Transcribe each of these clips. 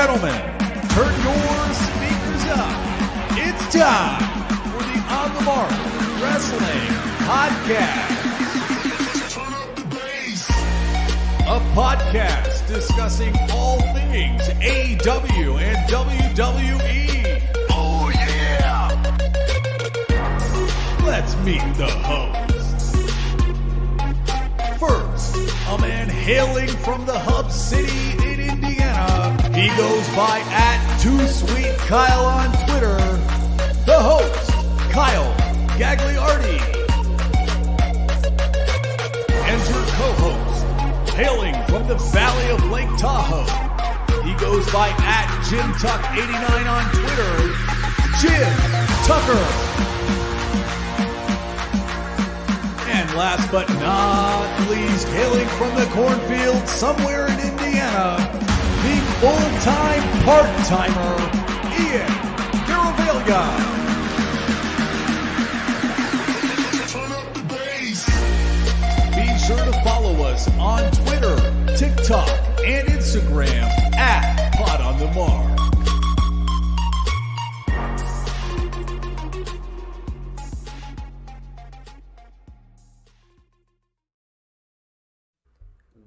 gentlemen, turn your speakers up. It's time for the On the Mark Wrestling Podcast. A podcast discussing all things AEW and WWE. Oh yeah! Let's meet the hosts. First, a man hailing from the hub city in Indiana. He goes by @2SweetKyle on Twitter. The host, Kyle Gagliardi. And your co-host, hailing from the Valley of Lake Tahoe. He goes by @JimTuck89 on Twitter. Jim Tucker. And last but not least, hailing from the cornfield somewhere in Indiana, the full-time part-timer, Ian Garavaglia. Be sure to follow us on Twitter, TikTok, and Instagram @PodOnTheMark.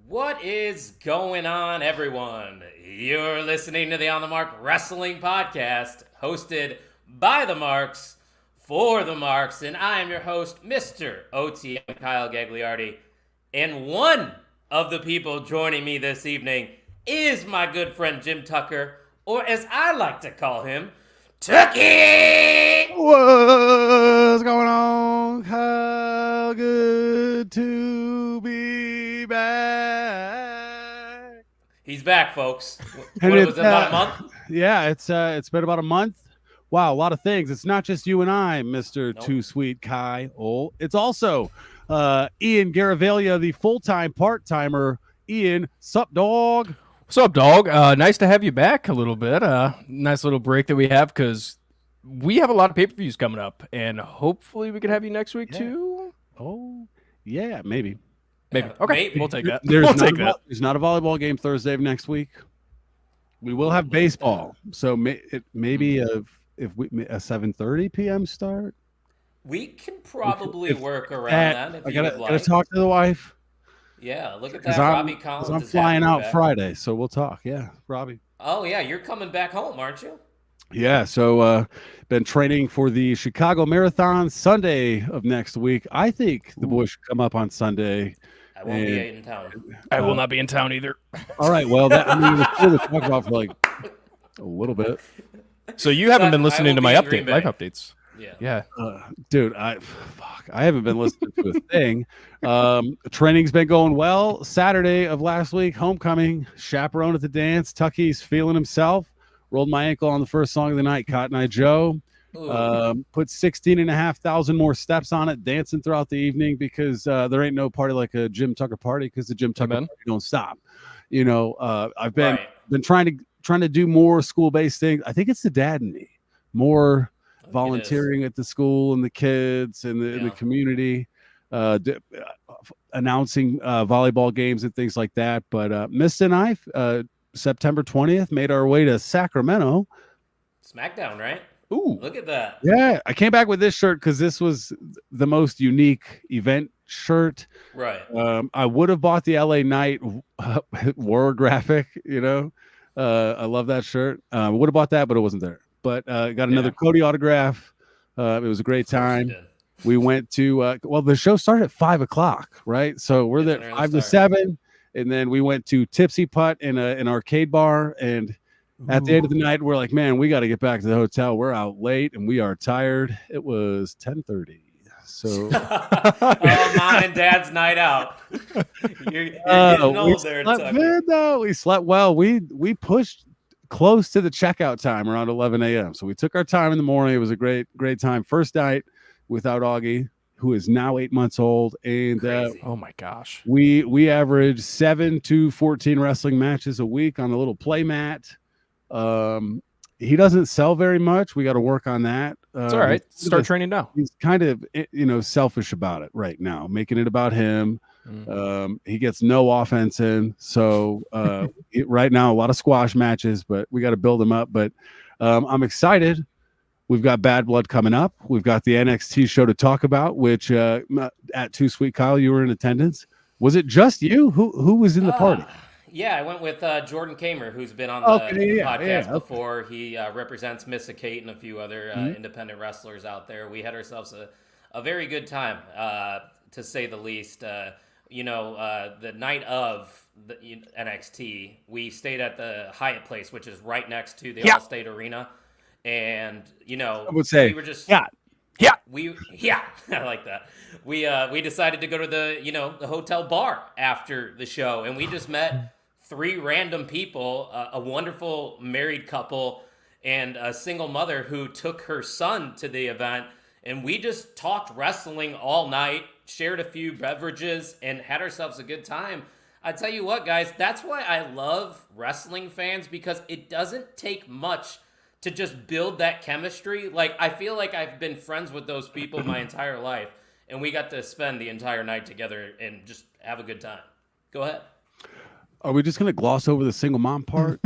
What is going on, everyone? You're listening to the On the Mark Wrestling Podcast, hosted by the Marks, for the Marks, and I am your host, Mr. OTM Kyle Gagliardi. And one of the people joining me this evening is my good friend Jim Tucker, or as I like to call him, Tucky! What's going on? How good to be back. He's back, folks. And What was it, about a month? Yeah, it's been about a month. Wow, a lot of things. It's not just you and I, Mr. Nope. Too Sweet Kai. Oh, it's also Ian Garavaglia, the full-time part-timer. Ian, sup, dog? What's up, dog? Nice to have you back a little bit. Nice little break that we have because we have a lot of pay-per-views coming up, and hopefully we could have you next week too. Oh, yeah, maybe. Maybe. Okay, Maybe. we'll take that. There's We'll not take that. There's not a volleyball game Thursday of next week. We will have baseball, so maybe a 7:30 p.m. start. We can probably work around that if I you would gotta like. talk to the wife. Yeah, look at Because that. Robbie Collins I'm is flying happy out back. Friday, so we'll talk. Yeah, Robbie. Oh, yeah, you're coming back home, aren't you? Yeah, so been training for the Chicago Marathon Sunday of next week. I think the boys should come up on Sunday. I won't be And- in town. I will not be in town either. All right, well, it's cool to talk about for like a little bit. So you haven't been I listening will to my be in Green live Bay. updates. Yeah. Yeah. Dude, I haven't been listening to a thing. Training's been going well. Saturday of last week, homecoming, chaperone at the dance. Tucky's feeling himself. Rolled my ankle on the first song of the night, Cotton Eye Joe. Ooh. Put 16,500 more steps on it, dancing throughout the evening because there ain't no party like a Jim Tucker party because the Jim Tucker Amen. party don't stop. You know, I've been Right. trying to do more school-based things. I think it's the dad in me. More I think it is. volunteering at the school and the kids and the Yeah. community, announcing volleyball games and things like that. But Mist and I, September 20th, made our way to Sacramento. SmackDown, right? Ooh. Look at that. Yeah, I came back with this shirt because this was the most unique event shirt. Right. I would have bought the LA Knight war graphic, you know. I love that shirt. Would have bought that, but it wasn't there. But got another Cody autograph. It was a great Of course you time. did. We went to the show started at 5:00, right? So we're It's there an early 5 to start. 7, and then we went to Tipsy Putt in an arcade bar. And at the end of the night, we're like, man, we got to get back to the hotel. We're out late and we are tired. It was 10:30. So Oh, mom and dad's night out. You're getting old there, slept Tucker. good, though. We slept well. We pushed close to the checkout time around 11 a.m. So we took our time in the morning. It was a great time. First night without Augie, who is now 8 months old, and Crazy. Oh my gosh. we average 7 to 14 wrestling matches a week on the little play mat. He doesn't sell very much. We got to work on that. It's all right. Start training now. He's kind of selfish about it right now, making it about him. He gets no offense in. So right now, a lot of squash matches, but we got to build him up. But I'm excited. We've got Bad Blood coming up. We've got the NXT show to talk about, which at Too Sweet Kyle, you were in attendance. Was it just you? Who was in the party? Yeah, I went with Jordan Kamer, who's been on the podcast before. He represents Missa Kate and a few other independent wrestlers out there. We had ourselves a very good time, to say the least. The night of the NXT, we stayed at the Hyatt Place, which is right next to the Allstate Arena. And, I would say, we were just... I like that. We decided to go to the hotel bar after the show, and we just met 3 random people, a wonderful married couple and a single mother who took her son to the event, and we just talked wrestling all night, shared a few beverages, and had ourselves a good time. I tell you what, guys, that's why I love wrestling fans, because it doesn't take much to just build that chemistry. Like, I feel like I've been friends with those people my entire life, and we got to spend the entire night together and just have a good time. Go ahead. Are we just going to gloss over the single mom part?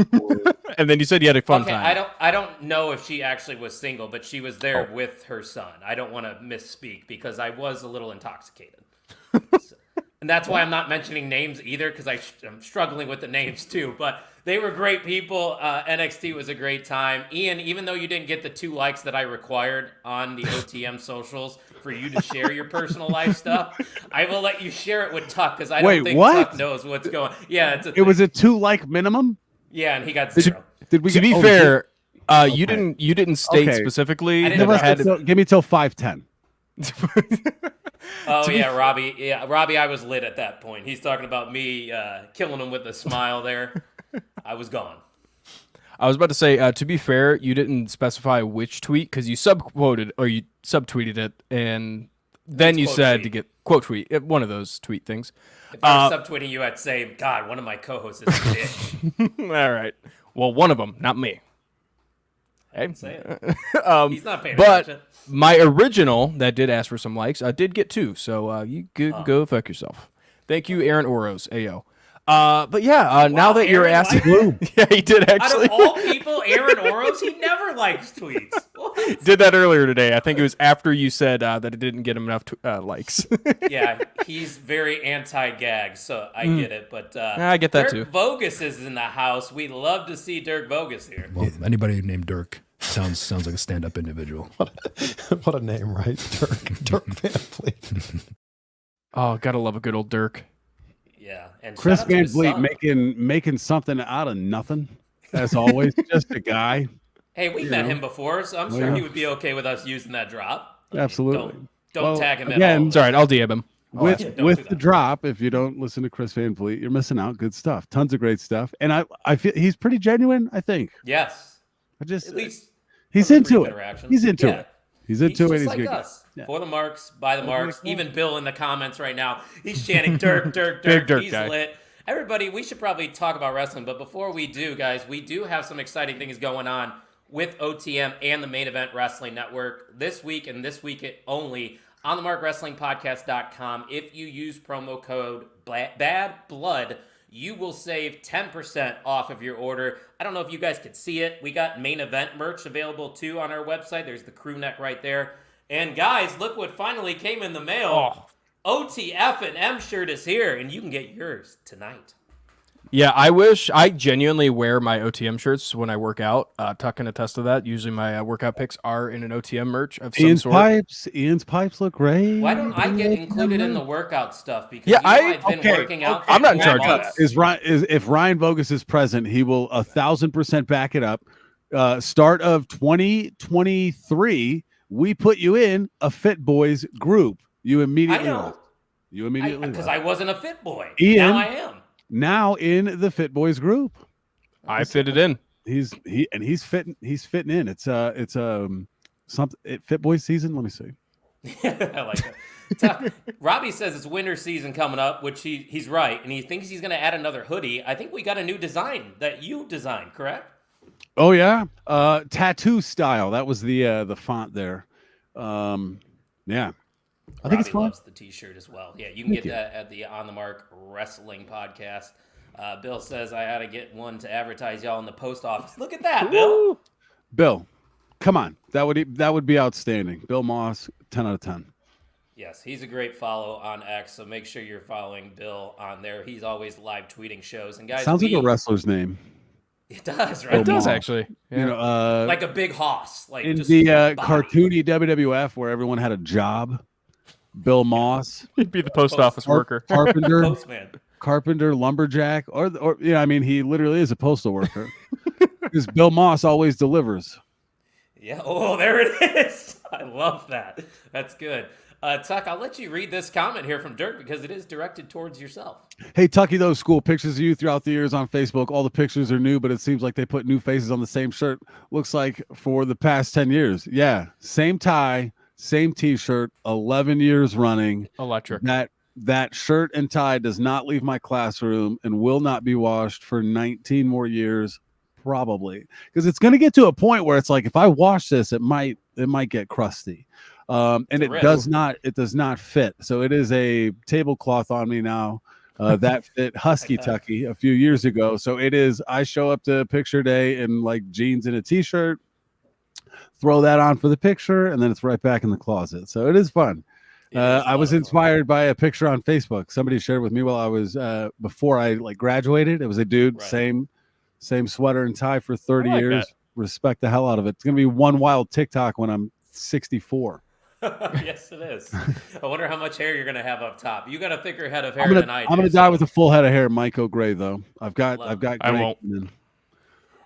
And then you said you had a fun time. I don't know if she actually was single, but she was there with her son. I don't want to misspeak because I was a little intoxicated. And that's why I'm not mentioning names either, because I'm struggling with the names too. But they were great people. NXT was a great time. Ian, even though you didn't get the 2 likes that I required on the OTM socials for you to share your personal life stuff, I will let you share it with Tuck, because I don't think Tuck knows what's going on. Yeah, it was a 2 like minimum? Yeah, and he got 0. Did we to be fair, you didn't state specifically. Give me till 5:10. Oh yeah, Robbie. Yeah, Robbie. I was lit at that point. He's talking about me killing him with a smile. There, I was gone. I was about to say, to be fair, you didn't specify which tweet because you subquoted or you subtweeted it, and then you said tweet. To get quote tweet one of those tweet things. If I was subtweeting you, I'd say, God, one of my co-hosts is a bitch. All right. Well, one of them, not me. Hey, he's not paying attention. But my original that did ask for some likes, I did get 2. So you go fuck yourself. Thank you, Aaron Oros, AO. But yeah, now that you're asking, yeah, he did actually. Out of all people, Aaron Oros, he never likes tweets. What? Did that earlier today. I think it was after you said that it didn't get him enough likes. Yeah, he's very anti-gag, so I get it. But I get that Dirk too. Vogus is in the house. We'd love to see Dirk Vogus here. Well, anybody named Dirk sounds like a stand-up individual. What a name, right? Dirk Van Fleet. Oh, gotta love a good old Dirk. Yeah, and Chris Van Fleet making something out of nothing, as always. Just a guy. Hey, we met him before, so I'm sure he would be okay with us using that drop. Absolutely. Don't tag him at all. It's all right. I'll DM him. With the drop, if you don't listen to Chris Van Fleet, you're missing out. Good stuff. Tons of great stuff. And I feel he's pretty genuine, I think. Yes. At least he's into it. He's into it. He's into it. He's like good. Us. Yeah. For the marks, by the marks. Even Bill in the comments right now, he's chanting Dirk, Dirk, Dirk. He's guy. Lit. Everybody, we should probably talk about wrestling, but before we do, guys, we do have some exciting things going on with OTM and the Main Event Wrestling Network this week and this week only on the markwrestlingpodcast.com. If you use promo code Bad Blood, you will save 10% off of your order. I don't know if you guys could see it. We got Main Event merch available too on our website. There's the crew neck right there. And guys, look what finally came in the mail. OTF and M shirt is here, and you can get yours tonight. Yeah, I genuinely wear my OTM shirts when I work out. Tuck can attest to that. Usually my workout picks are in an OTM merch of some sort. Ian's pipes look great. Why don't I get included in the workout stuff? Because I've been working out. I'm not in charge of that. If Ryan Vogus is present, he will 1,000% back it up. Start of 2023, we put you in a Fit Boys group. You immediately know. Because I wasn't a fit boy. Ian, now I am. Now in the Fit Boys group. I fitted in. He's fitting in. It's something Fit Boys season. Let me see. I like that. Robbie says it's winter season coming up, which he's right, and he thinks he's going to add another hoodie. I think we got a new design that you designed, correct? Oh yeah, tattoo style. That was the font there. Yeah. I think it's Robbie fun. loves the T-shirt as well. Yeah, you can get that at the On the Mark Wrestling podcast. Bill says I ought to get one to advertise y'all in the post office. Look at that, Bill. Bill, come on. That would be outstanding. Bill Moss, 10 out of 10. Yes, he's a great follow on X, so make sure you're following Bill on there. He's always live tweeting shows. And guys, Sounds like a wrestler's name. It does, right? It does Moss. actually. Yeah. You know, Like a big hoss. Like in just the body. cartoony WWF where everyone had a job, Bill Moss, He'd be the post office worker. carpenter, Postman. carpenter, lumberjack, or yeah, I mean, he literally is a postal worker. Because Bill Moss always delivers. Yeah. Oh, there it is. I love that. That's good. Tuck, I'll let you read this comment here from Dirk because it is directed towards yourself. Hey, Tucky, those school pictures of you throughout the years on Facebook, all the pictures are new, but it seems like they put new faces on the same shirt. Looks like for the past 10 years. Yeah, same tie, same T-shirt, 11 years running. Electric. That shirt and tie does not leave my classroom and will not be washed for 19 more years, probably. Because it's going to get to a point where it's like, if I wash this, it might get crusty. And it does not fit. So it is a tablecloth on me now. That fit Husky Tucky a few years ago. So it is, I show up to picture day in like jeans and a T-shirt, throw that on for the picture, and then it's right back in the closet. So it is fun. I was inspired by a picture on Facebook. Somebody shared with me while I was before I like graduated. It was a dude, same sweater and tie for 30 years. That. Respect the hell out of it. It's gonna be one wild TikTok when I'm 64. Yes, it is. I wonder how much hair you're going to have up top. You got a thicker head of hair than I do. I'm gonna die with a full head of hair, Myco Gray. Though I've got I gray. won't. Hey,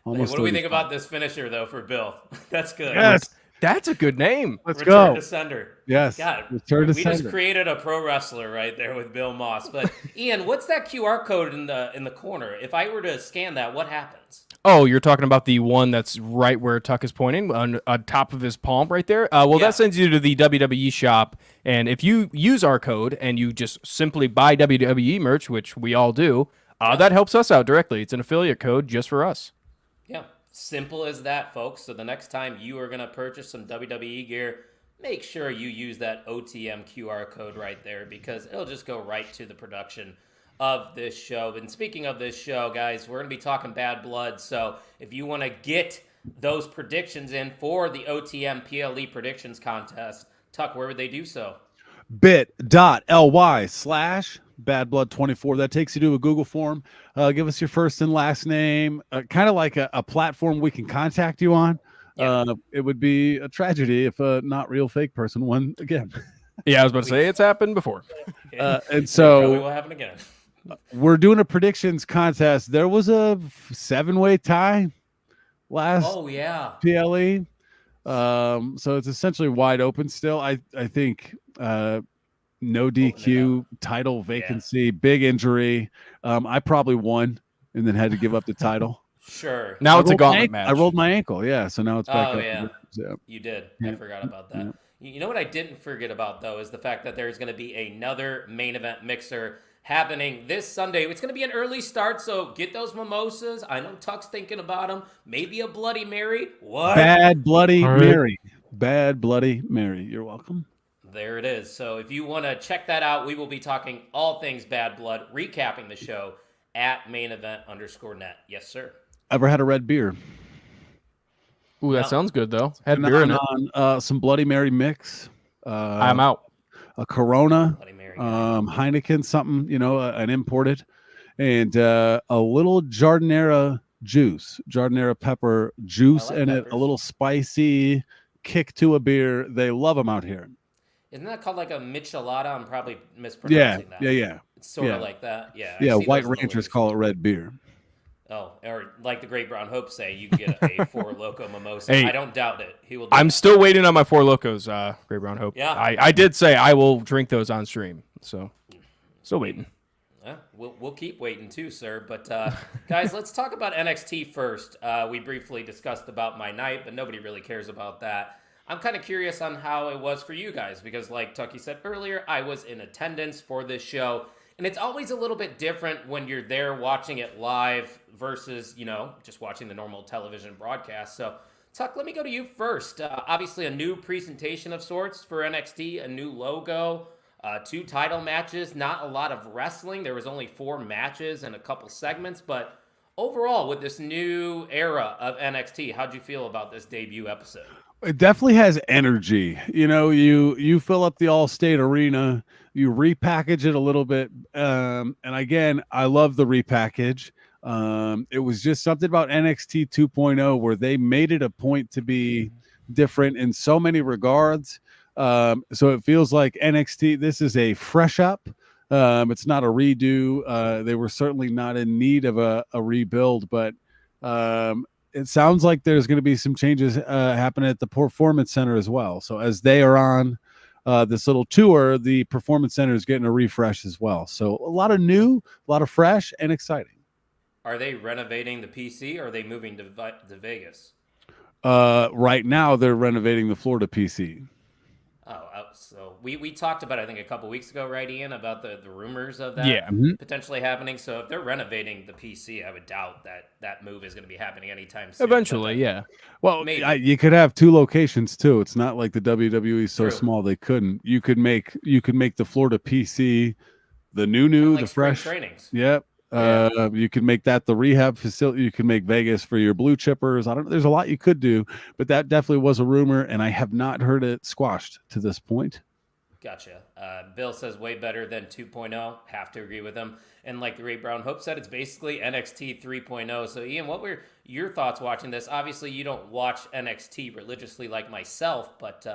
Almost. what do we think about this finisher though for Bill? That's good. Yes, That's a good name. let's Return go. to sender. Yes, God, return to we just sender. created a pro wrestler right there with Bill Moss. But Ian, what's that QR code in the corner? If I were to scan that, what happens? Oh, you're talking about the one that's right where Tuck is pointing on top of his palm right there? Yeah. That sends you to the WWE shop. And if you use our code and you just simply buy WWE merch, which we all do, that helps us out directly. It's an affiliate code just for us. Yeah, simple as that, folks. So the next time you are going to purchase some WWE gear, make sure you use that OTM QR code right there because it'll just go right to the production of this show. And speaking of this show, guys, we're going to be talking Bad Blood. So if you want to get those predictions in for the OTM PLE predictions contest, Tuck, where would they do so? bit.ly/badblood24. That takes you to a Google form. Give us your first and last name, kind of like a platform we can contact you on. Yeah. It would be a tragedy if a not real fake person won again. Yeah, I was about to say it's happened before. And Probably so will happen again. we're doing a predictions contest. There was a 7-way tie last Oh, yeah. PLE. So it's essentially wide open still. I think no DQ, title vacancy, big injury. I probably won and then had to give up the title. Sure. Now it's a rolled gauntlet match. I rolled my ankle, yeah. So now it's back Oh, up. yeah. Yeah. You did. Yeah. I forgot about that. Yeah. You know what I didn't forget about, though, is the fact that there's going to be another main event mixer happening this Sunday. It's going to be an early start, so get those mimosas. I know Tuck's thinking about them. Maybe a Bloody Mary. What? Bad Bloody Mary. Bad Bloody Mary. You're welcome. There it is. So if you want to check that out, we will be talking all things Bad Blood, recapping the show at mainevent_net. Yes, sir. Ever had a red beer? Ooh, that No. sounds good, though. Had And beer in it. on some Bloody Mary mix. I'm out. A Corona. Bloody Mary. Heineken, something, an imported, and a little Jardinera juice, Jardinera pepper juice I like in it, peppers. a little spicy kick to a beer. They love them out here. Isn't that called like a michelada? I'm probably Yeah, mispronouncing that. yeah. It's sort Yeah. of like that. Yeah. I Yeah, see White those in the Rangers liquor call it store. red beer. Oh, or like the Great Brown Hope say, you can get a Four Loko mimosa. Hey, I don't doubt it. He will. Do I'm that. still waiting on my Four Locos, Great Brown Hope. Yeah. I did say I will drink those on stream. So, still waiting. Yeah, we'll keep waiting too, sir. But guys, let's talk about NXT first. We briefly discussed about my night, but nobody really cares about that. I'm kind of curious on how it was for you guys because, like Tucky said earlier, I was in attendance for this show. And it's always a little bit different when you're there watching it live versus, just watching the normal television broadcast. So Tuck, let me go to you first. Obviously, a new presentation of sorts for NXT, a new logo, 2 title matches, not a lot of wrestling. There was only 4 matches and a couple segments, but overall, with this new era of NXT, how'd you feel about this debut episode? It definitely has energy. You fill up the All-State Arena, you repackage it a little bit, and again, I love the repackage. It was just something about NXT 2.0 where they made it a point to be different in so many regards. So it feels like NXT, this is a fresh up. It's not a redo. They were certainly not in need of a rebuild, but it sounds like there's going to be some changes happening at the Performance Center as well. So as they are on this little tour, the Performance Center is getting a refresh as well. So a lot of new, a lot of fresh and exciting. Are they renovating the PC or are they moving to Vegas? Right now, they're renovating the Florida PC. So we talked about, I think, a couple weeks ago, right, Ian, about the rumors of that potentially happening. So if they're renovating the PC, I would doubt that move is going to be happening anytime soon. Eventually, yeah. Well, you could have 2 locations too. It's not like the WWE is so small they couldn't. You could make the Florida PC the new, like the fresh trainings. Yep. You could make that the rehab facility. You could make Vegas for your blue chippers. there's a lot you could do, but that definitely was a rumor, and I have not heard it squashed to this point. Gotcha. Bill says way better than 2.0. Have to agree with him. And like the Ray Brown Hope said, it's basically NXT 3.0. So Ian, what were your thoughts watching this? Obviously, you don't watch NXT religiously like myself, but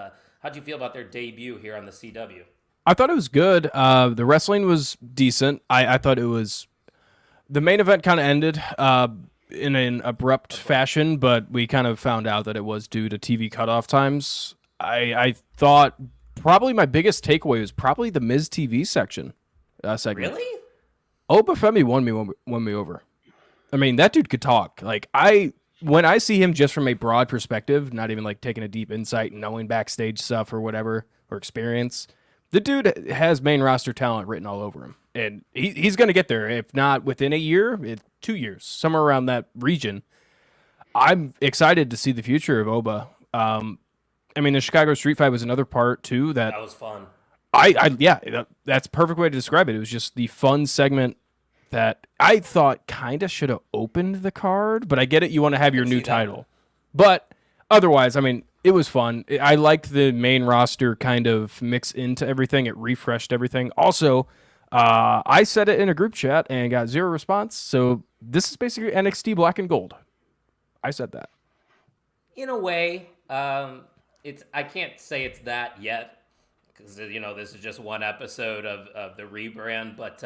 how'd you feel about their debut here on the CW? I thought it was good. The wrestling was decent. I thought it was... The main event kind of ended in an abrupt fashion, but we kind of found out that it was due to TV cutoff times. I thought probably my biggest takeaway was probably the Miz TV segment. Really? Oba Femi won me over. I mean, that dude could talk. Like when I see him just from a broad perspective, not even like taking a deep insight and knowing backstage stuff or whatever or experience, the dude has main roster talent written all over him. And he's going to get there, if not within a year, 2 years, somewhere around that region. I'm excited to see the future of Oba. I mean, the Chicago Street Fight was another part, too. That was fun. That's a perfect way to describe it. It was just the fun segment that I thought kind of should have opened the card. But I get it. You want to have your new title. But otherwise, I mean, it was fun. I liked the main roster kind of mix into everything. It refreshed everything. Also... I said it in a group chat and got 0 response. So this is basically NXT Black and Gold. I said that. In a way, I can't say it's that yet because this is just one episode of the rebrand, but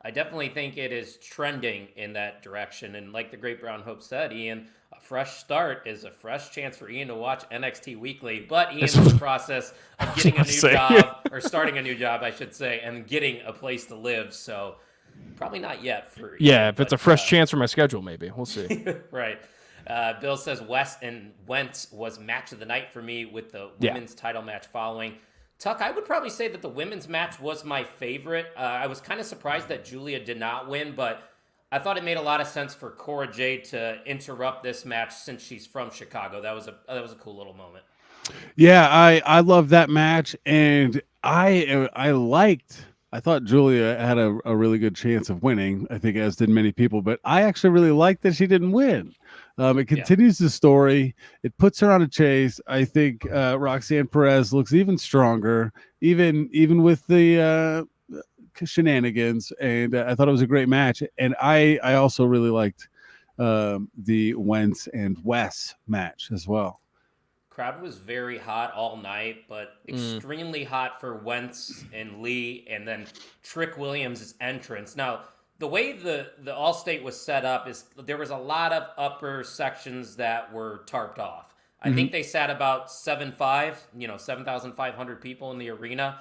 I definitely think it is trending in that direction. And like the Great Brown Hope said, Ian, a fresh start is a fresh chance for Ian to watch NXT Weekly. But Ian's in the process of getting a new job, or starting a new job, I should say, and getting a place to live. So probably not yet for Ian, if it's a fresh chance for my schedule, maybe. We'll see. Right. Bill says Wentz was match of the night for me with the women's title match following. Tuck, I would probably say that the women's match was my favorite. I was kind of surprised that Julia did not win, but I thought it made a lot of sense for Cora Jade to interrupt this match since she's from Chicago. That was a cool little moment. Yeah, I love that match, and I thought Julia had a really good chance of winning. I think, as did many people, but I actually really liked that she didn't win. It continues the story. It puts her on a chase. I think Roxanne Perez looks even stronger, even with the shenanigans, and I thought it was a great match. And I also really liked the Wentz and Wes match as well. Crowd was very hot all night, but extremely hot for Wentz and Lee, and then Trick Williams' entrance. Now, the way the Allstate was set up is there was a lot of upper sections that were tarped off. I think they sat about 7,500 people in the arena.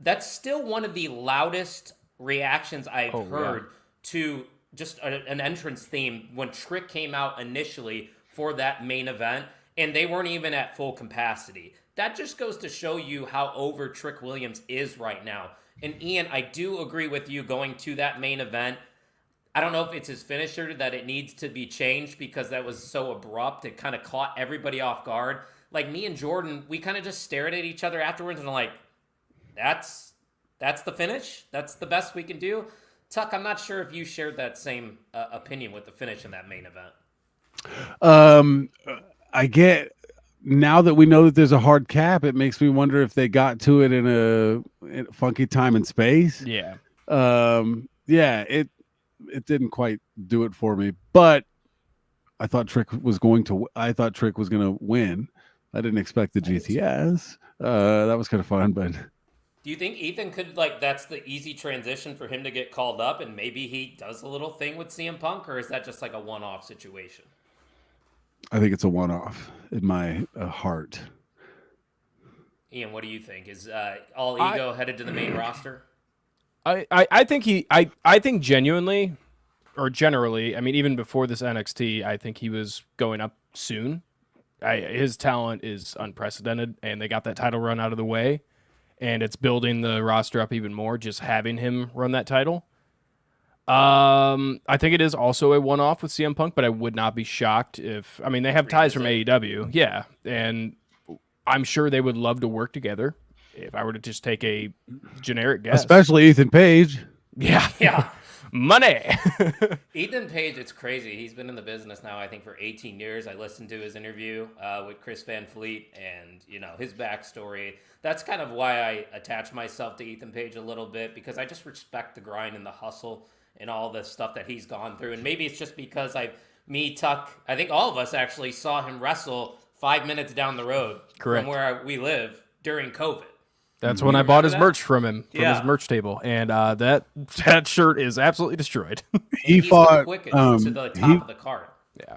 That's still one of the loudest reactions I've heard to just an entrance theme when Trick came out initially for that main event, and they weren't even at full capacity. That just goes to show you how over Trick Williams is right now. And Ian, I do agree with you going to that main event. I don't know if it's his finisher that it needs to be changed because that was so abrupt. It kind of caught everybody off guard. Like me and Jordan, we kind of just stared at each other afterwards and like, that's the finish. That's the best we can do. Tuck, I'm not sure if you shared that same opinion with the finish in that main event. I get now that we know that there's a hard cap, it makes me wonder if they got to it in a funky time and space. Yeah. Yeah, it didn't quite do it for me, but I thought Trick was going to win. I didn't expect the GTS. That was kind of fun, but Do you think Ethan could, like, that's the easy transition for him to get called up and maybe he does a little thing with CM Punk, or is that just like a one-off situation? I think it's a one-off in my heart. Ian, what do you think? Is All Ego headed to the main roster? I think genuinely, or generally, I mean, even before this NXT, I think he was going up soon. His talent is unprecedented, and they got that title run out of the way, and it's building the roster up even more, just having him run that title. I think it is also a one-off with CM Punk, but I would not be shocked if, I mean, they have ties from AEW, yeah, and I'm sure they would love to work together. If I were to just take a generic guess, especially Ethan Page. Yeah. Money. Ethan Page, it's crazy. He's been in the business now, I think, for 18 years. I listened to his interview with Chris Van Fleet and, his backstory. That's kind of why I attach myself to Ethan Page a little bit, because I just respect the grind and the hustle and all the stuff that he's gone through. And maybe it's just because Tuck, I think all of us actually saw him wrestle 5 minutes down the road Correct. from where we live during COVID. That's when I bought his merch from him, Yeah. his merch table, and that shirt is absolutely destroyed. He He's fought the quickest to the top of the card.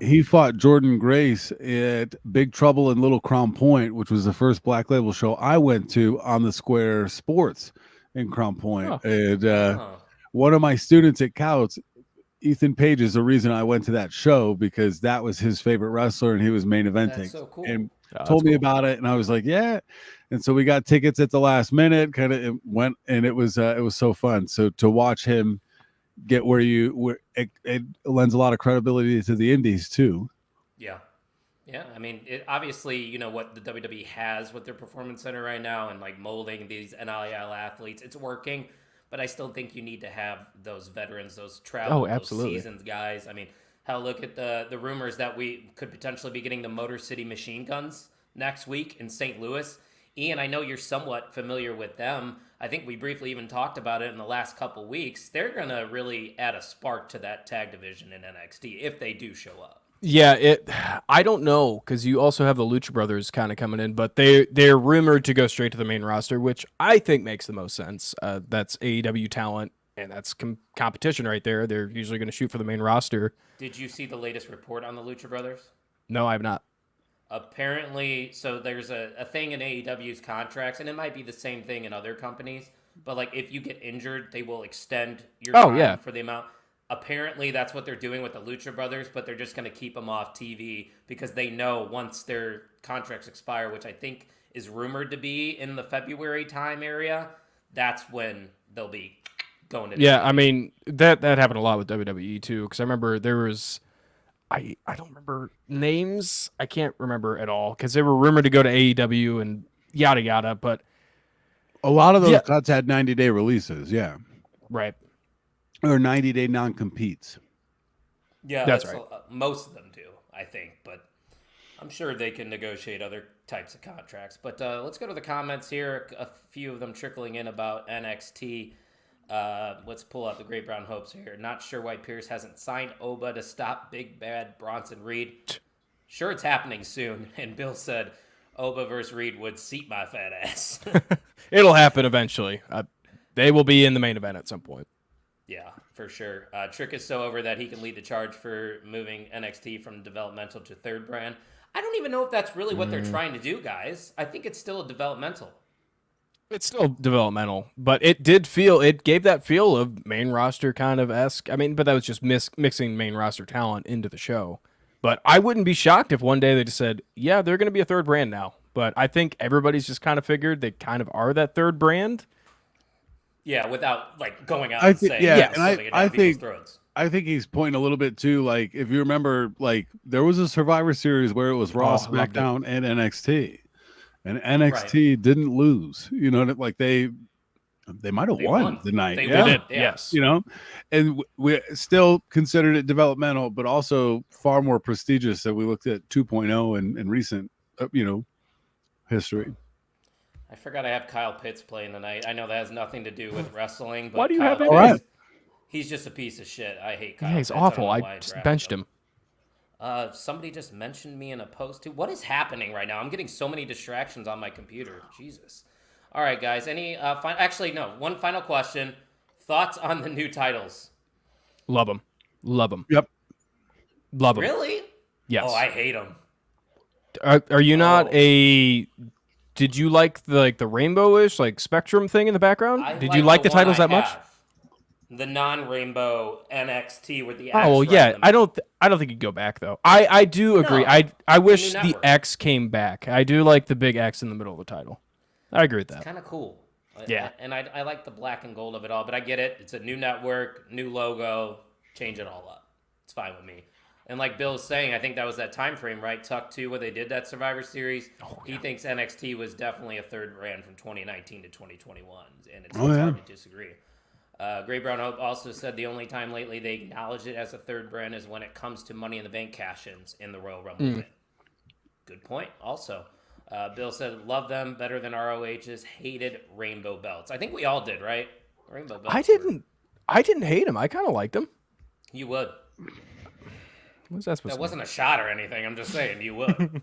He fought Jordan Grace at Big Trouble in Little Crown Point, which was the first Black Label show I went to on the Square Sports in Crown Point. Oh. And one of my students at Couts, Ethan Page, is the reason I went to that show, because that was his favorite wrestler and he was main eventing. That's so cool. And told me about it, and I was like, yeah. And so we got tickets at the last minute, kind of went, and it was so fun. So to watch him get where it lends a lot of credibility to the indies too. Yeah. I mean, obviously, what the WWE has with their performance center right now and like molding these NIL athletes, it's working. But I still think you need to have those veterans, those travel, those seasoned guys. I mean, hell, look at the rumors that we could potentially be getting the Motor City Machine Guns next week in St. Louis. Ian, I know you're somewhat familiar with them. I think we briefly even talked about it in the last couple weeks. They're going to really add a spark to that tag division in NXT if they do show up. Yeah, I don't know, because you also have the Lucha Brothers kind of coming in, but they're rumored to go straight to the main roster, which I think makes the most sense. That's AEW talent, and that's competition right there. They're usually going to shoot for the main roster. Did you see the latest report on the Lucha Brothers? No, I have not. Apparently, so there's a thing in AEW's contracts, and it might be the same thing in other companies, but like if you get injured, they will extend your time for the amount. Apparently, that's what they're doing with the Lucha Brothers, but they're just going to keep them off TV because they know once their contracts expire, which I think is rumored to be in the February time area, that's when they'll be going to. Yeah, I mean, that happened a lot with WWE too, because I remember there was, I don't remember names. I can't remember at all, because they were rumored to go to AEW and yada yada, but a lot of those cuts had 90-day releases. Yeah. Right. Or 90-day non-competes. Yeah, that's right. Most of them do, I think, but I'm sure they can negotiate other types of contracts. But let's go to the comments here. A few of them trickling in about NXT. Let's pull out the Great Brown Hopes here. Not sure why Pierce hasn't signed Oba to stop Big Bad Bronson Reed. Sure, it's happening soon. And Bill said, Oba versus Reed would seat my fat ass. It'll happen eventually. They will be in the main event at some point. Yeah, for sure. Trick is so over that he can lead the charge for moving NXT from developmental to third brand. I don't even know if that's really what they're trying to do, guys. I think it's still a developmental. It's still developmental, but it gave that feel of main roster kind of esque. I mean, but that was just mixing main roster talent into the show. But I wouldn't be shocked if one day they just said, yeah, they're going to be a third brand now. But I think everybody's just kind of figured they kind of are that third brand. Yeah, without like going out I and think, saying, yeah, and and shoving it I down people's think throats. I think he's pointing a little bit too. Like if you remember, like there was a Survivor Series where it was Raw, Oh, I loved it. SmackDown, and NXT, and Right. NXT didn't lose. You know, like they might have They won won. the night. They yeah. won. Did, Yeah. yes. You know, and we still considered it developmental, but also far more prestigious that we looked at 2.0 in recent, history. I forgot I have Kyle Pitts playing tonight. I know that has nothing to do with wrestling, but Why do you Kyle have him? All right. he's just a piece of shit. I hate Kyle Yeah, he's Pitts. I don't awful. know I why just drafted benched him. Somebody just mentioned me in a post too. What is happening right now? I'm getting so many distractions on my computer. Jesus. All right, guys. Any actually no. One final question. Thoughts on the new titles? Love him. Love him. Yep. Love him. Really? Yes. Oh, I hate them. Are you not Oh. a? Did you like the rainbowish like spectrum thing in the background? Did you like the one titles I that much? have. The non-rainbow NXT with the X. Oh well, right yeah. in the I don't think you'd go back though. I do agree. No, I wish new the network. X came back. I do like the big X in the middle of the title. I agree with that. Kind of cool. Yeah. And I like the black and gold of it all, but I get it. It's a new network, new logo, change it all up. It's fine with me. And like Bill's saying, I think that was that time frame, right? Tuck 2, where they did that Survivor Series. He thinks NXT was definitely a third brand from 2019 to 2021, and it's hard to disagree. Gray Brown Hope also said the only time lately they acknowledge it as a third brand is when it comes to Money in the Bank cash-ins in the Royal Rumble win. Good point. Also, Bill said, love them better than ROH's, hated rainbow belts. I think we all did, right? Rainbow belts. I didn't hate him. I kind of liked him. You would. What's that supposed That to mean? wasn't a shot or anything. I'm just saying you would.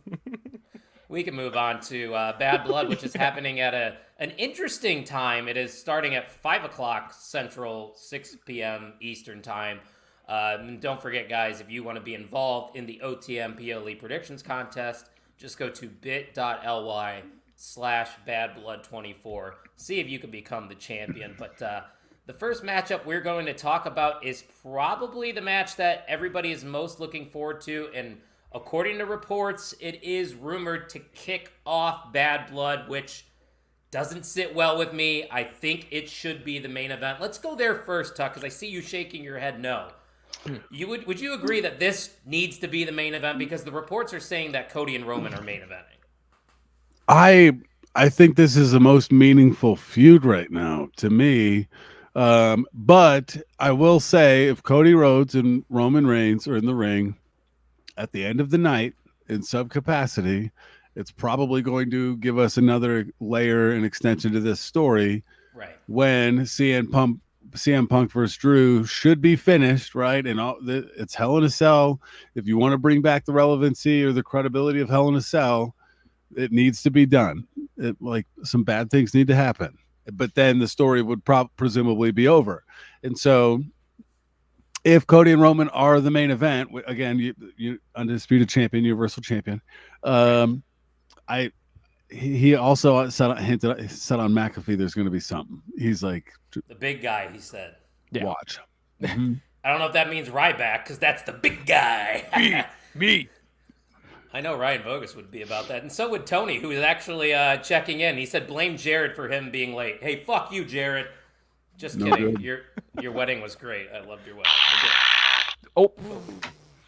We can move on to Bad Blood, which is happening at an interesting time. It is starting at 5 o'clock Central, 6 p.m. Eastern Time. And don't forget, guys, if you want to be involved in the OTM PLE Predictions Contest, just go to bit.ly/badblood24. See if you can become the champion. But the first matchup we're going to talk about is probably the match that everybody is most looking forward to. And according to reports, it is rumored to kick off Bad Blood, which doesn't sit well with me. I think it should be the main event. Let's go there first, Tuck, because I see you shaking your head no. Would you agree that this needs to be the main event? Because the reports are saying that Cody and Roman are main eventing. I think this is the most meaningful feud right now to me. But I will say, if Cody Rhodes and Roman Reigns are in the ring at the end of the night in sub capacity, it's probably going to give us another layer and extension to this story. Right. When CM Punk versus Drew should be finished, right? And it's Hell in a Cell. If you want to bring back the relevancy or the credibility of Hell in a Cell, it needs to be done. Like some bad things need to happen, but then the story would presumably be over. And so, if Cody and Roman are the main event, again, you undisputed champion, universal champion. He also said on McAfee there's going to be something. He's like The big guy, he said. Yeah. Watch. I don't know if that means Ryback, because that's the big guy. Me. I know Ryan Vogus would be about that. And so would Tony, who is actually checking in. He said blame Jared for him being late. Hey, fuck you, Jared. Just No kidding. good. Your wedding was great. I loved your wedding. Oh,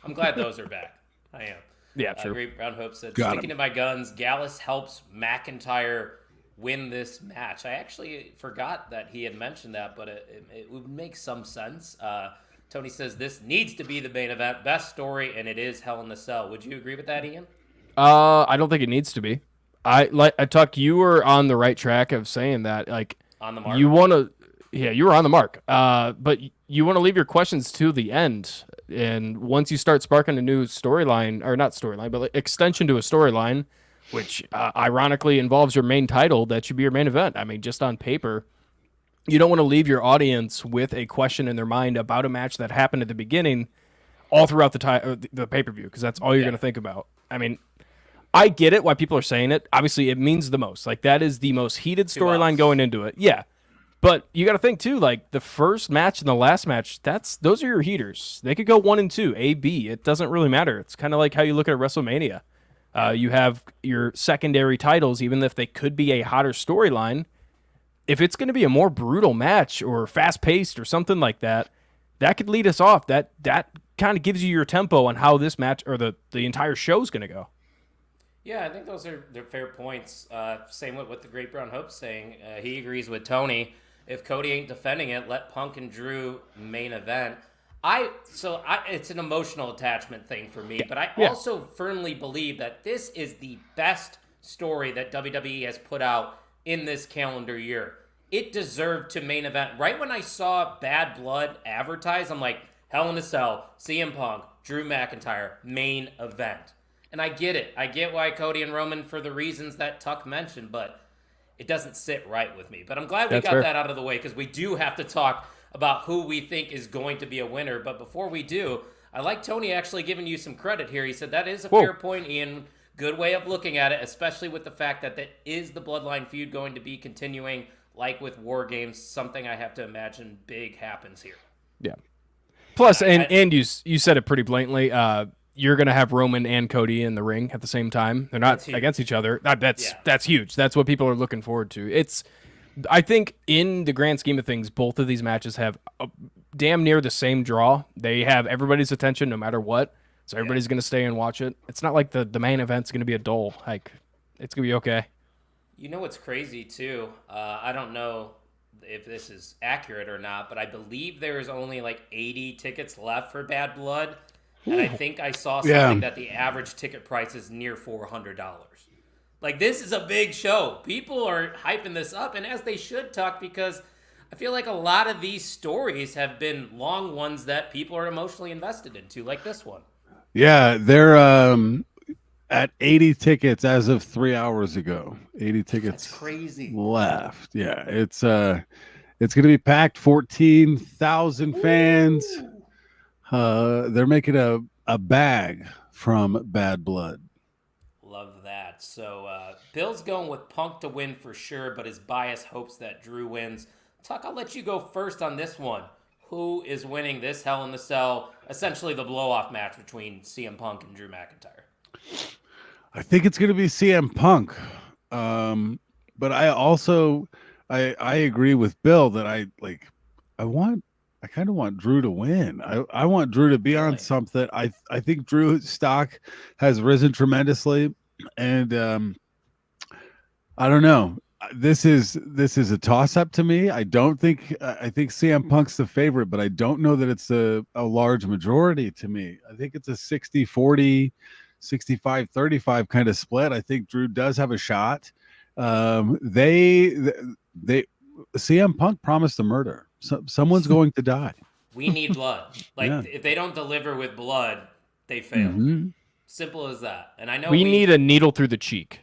I'm glad those are back. I am. yeah, true. Great Brown Hope said, Got sticking to my guns, Gallus helps McIntyre win this match. I actually forgot that he had mentioned that, but it would make some sense. Tony says this needs to be the main event. Best story, and it is Hell in a Cell. Would you agree with that, Ian? I don't think it needs to be. Tuck, you were on the right track of saying that. Like, On the mark? you want to, yeah, you were on the mark. But you want to leave your questions to the end. And once you start sparking a new storyline, or not storyline, but like extension to a storyline, which ironically involves your main title, that should be your main event. I mean, just on paper, you don't want to leave your audience with a question in their mind about a match that happened at the beginning all throughout the pay-per-view, because that's all you're going to think about. I mean, I get it why people are saying it. Obviously, it means the most. Like, that is the most heated storyline going into it. Yeah. But you got to think, too, like, the first match and the last match, those are your heaters. They could go 1 and 2, A, B. It doesn't really matter. It's kind of like how you look at WrestleMania. You have your secondary titles, even if they could be a hotter storyline, if it's going to be a more brutal match or fast paced or something like that, that could lead us off. That kind of gives you your tempo on how this match or the entire show is going to go. Yeah, I think they're fair points. Same with what the Great Brown Hope's saying. He agrees with Tony. If Cody ain't defending it, let Punk and Drew main event. It's an emotional attachment thing for me, but I also firmly believe that this is the best story that WWE has put out in this calendar year. It deserved to main event. Right when I saw Bad Blood advertised, I'm like, Hell in a Cell, CM Punk, Drew McIntyre, main event. And I get it. I get why Cody and Roman for the reasons that Tuck mentioned, but it doesn't sit right with me. But I'm glad we got that out of the way because we do have to talk about who we think is going to be a winner. But before we do, I like Tony actually giving you some credit here. He said that is a fair point, Ian. Good way of looking at it, especially with the fact that is the Bloodline feud going to be continuing like with War Games, something I have to imagine big happens here. Yeah. Plus, and you said it pretty blatantly, you're going to have Roman and Cody in the ring at the same time. They're not against each other. That's huge. That's what people are looking forward to. I think in the grand scheme of things, both of these matches have damn near the same draw. They have everybody's attention no matter what. So everybody's going to stay and watch it. It's not like the main event's going to be a dull. Like, it's going to be okay. You know what's crazy, too? I don't know if this is accurate or not, but I believe there is only like 80 tickets left for Bad Blood. And I think I saw something that the average ticket price is near $400. Like, this is a big show. People are hyping this up, and as they should, Tuck, because I feel like a lot of these stories have been long ones that people are emotionally invested into, like this one. Yeah, they're at 80 tickets as of 3 hours ago. 80 tickets. That's crazy. Left. Yeah, it's going to be packed. 14,000 fans. They're making a bag from Bad Blood. Love that. So Bill's going with Punk to win for sure, but his bias hopes that Drew wins. Tuck, I'll let you go first on this one. Who is winning this Hell in the Cell, essentially the blow-off match between CM Punk and Drew McIntyre? I think it's going to be CM Punk. But I also I agree with Bill that I kind of want Drew to win. I want Drew to be on something. I think Drew's stock has risen tremendously, and I don't know. This is a toss up to me. I think CM Punk's the favorite, but I don't know that it's a large majority to me. I think it's a 60-40, 65-35 kind of split. I think Drew does have a shot. CM Punk promised a murder. So someone's going to die. We need blood. If they don't deliver with blood, they fail. Mm-hmm. Simple as that. And I know we need a needle through the cheek.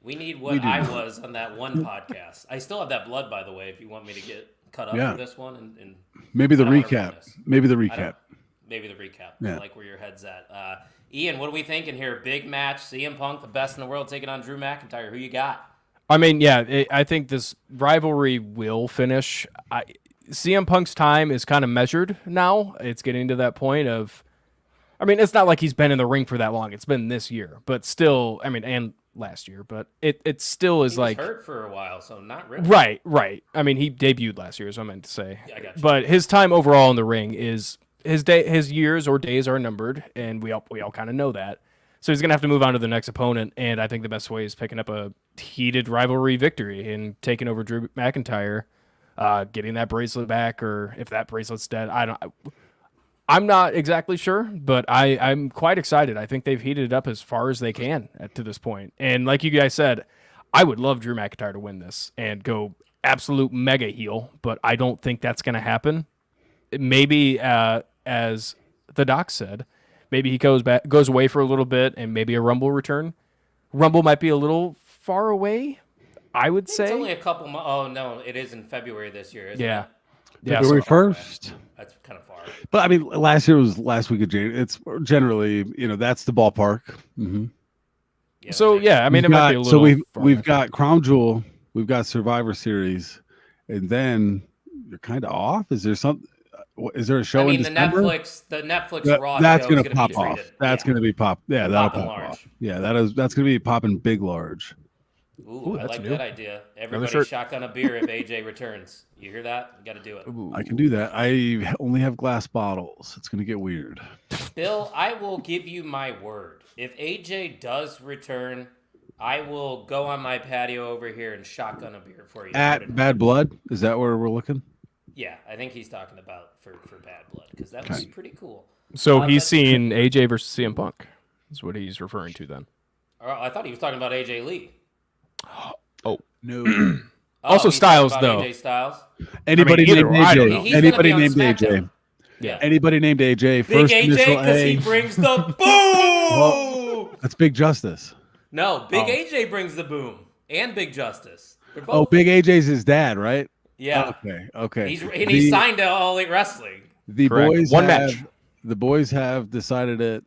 We need what I was on that one podcast. I still have that blood, by the way, if you want me to get cut up for this one. And maybe the recap. Maybe the recap. Yeah. I like where your head's at. Ian, what are we thinking here? Big match. CM Punk, the best in the world, taking on Drew McIntyre. Who you got? I mean, I think this rivalry will finish. CM Punk's time is kind of measured now. It's getting to that point of, I mean, it's not like he's been in the ring for that long. It's been this year, but still, I mean, and last year, but it still is like hurt for a while, so not really. Right. I mean, he debuted last year, is what I meant to say. Yeah, I got you. But his time overall in the ring is his years or days are numbered, and we all kind of know that. So he's gonna have to move on to the next opponent, and I think the best way is picking up a heated rivalry victory and taking over Drew McIntyre, getting that bracelet back, or if that bracelet's dead, I'm not exactly sure, but I'm quite excited. I think they've heated it up as far as they can to this point. And like you guys said, I would love Drew McIntyre to win this and go absolute mega heel, but I don't think that's going to happen. Maybe, as the doc said, maybe he goes away for a little bit and maybe a Rumble return. Rumble might be a little far away, I would say. It's only a couple months. Oh, no, it is in February this year, isn't it? Yeah, February 1st. That's kind of far. But I mean, last year was last week of January. It's generally, that's the ballpark. Mm-hmm. Yeah, so I mean, it might be a little. So we've got Crown Jewel, we've got Survivor Series, and then you're kind of off. Is there something? Is there a show? I mean, in December? the Netflix Raw. That's going to pop off. That's going to be pop. Yeah, that'll pop large. off. Yeah, that's going to be popping big large. Ooh, I that's like new. that idea. Everybody shirt. shotgun a beer if AJ returns. You hear that? You got to do it. I can do that. I only have glass bottles. It's gonna get weird. Bill, I will give you my word. If AJ does return, I will go on my patio over here and shotgun a beer for you. At Bad Blood, is that where we're looking? Yeah, I think he's talking about for Bad Blood because that would be pretty cool. So he's but- seen AJ versus CM Punk. That's what he's referring to then. Oh, I thought he was talking about AJ Lee. No. Also he's Styles, talking about though. AJ Styles. Anybody either named or, I don't know. AJ? He's Anybody gonna be named on AJ? SmackDown. Yeah. Anybody named AJ? Big First AJ initial because A. he brings the boom. That's Big Justice. No, Big AJ brings the boom and Big Justice. They're both. Oh, Big AJ's his dad, right? Yeah. Okay. He's signed to All Elite Wrestling. The Correct. boys One have, match. The boys have decided it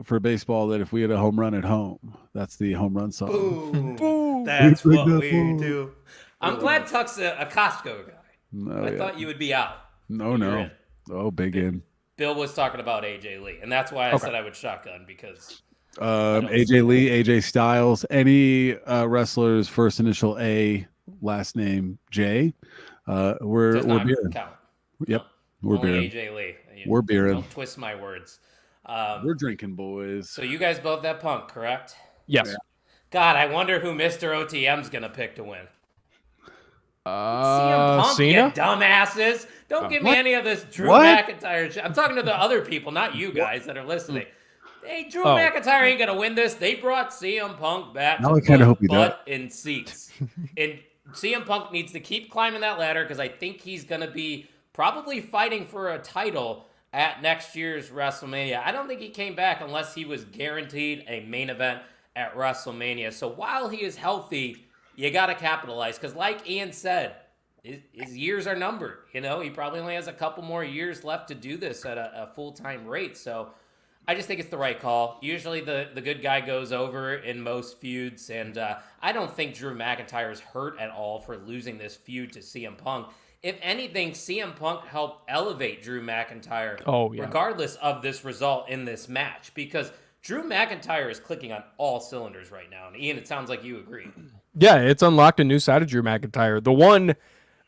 for baseball that if we had a home run at home, that's the home run song. Boom. That's We what bring we that boom. do. I'm glad Tuck's a Costco guy. No, I thought you would be out. No. in. Oh, big in. Bill was talking about AJ Lee, and that's why I said I would shotgun because AJ Lee, AJ Styles, any wrestlers first initial A, last name J. We're does not beering. count. Yep, we're Only beering. AJ Lee. We're beering. Don't twist my words. We're drinking, boys. So you guys both that Punk, correct? Yes. Yeah. God, I wonder who Mr. OTM's gonna pick to win. CM Punk, you Cena? dumbasses! Don't give me any of this Drew What? McIntyre shit. I'm talking to the other people, not you guys that are listening. Hey, Drew McIntyre ain't gonna win this. They brought CM Punk back Now to I kinda put hope he does. butt in seats. And CM Punk needs to keep climbing that ladder because I think he's gonna be probably fighting for a title at next year's WrestleMania. I don't think he came back unless he was guaranteed a main event at WrestleMania. So while he is healthy, you got to capitalize because like Ian said, his years are numbered. You know, he probably only has a couple more years left to do this at a full-time rate. So I just think it's the right call. Usually the good guy goes over in most feuds, and I don't think Drew McIntyre is hurt at all for losing this feud to CM Punk. If anything, CM Punk helped elevate Drew McIntyre regardless of this result in this match because Drew McIntyre is clicking on all cylinders right now. And Ian, it sounds like you agree. Yeah, it's unlocked a new side of Drew McIntyre. The one,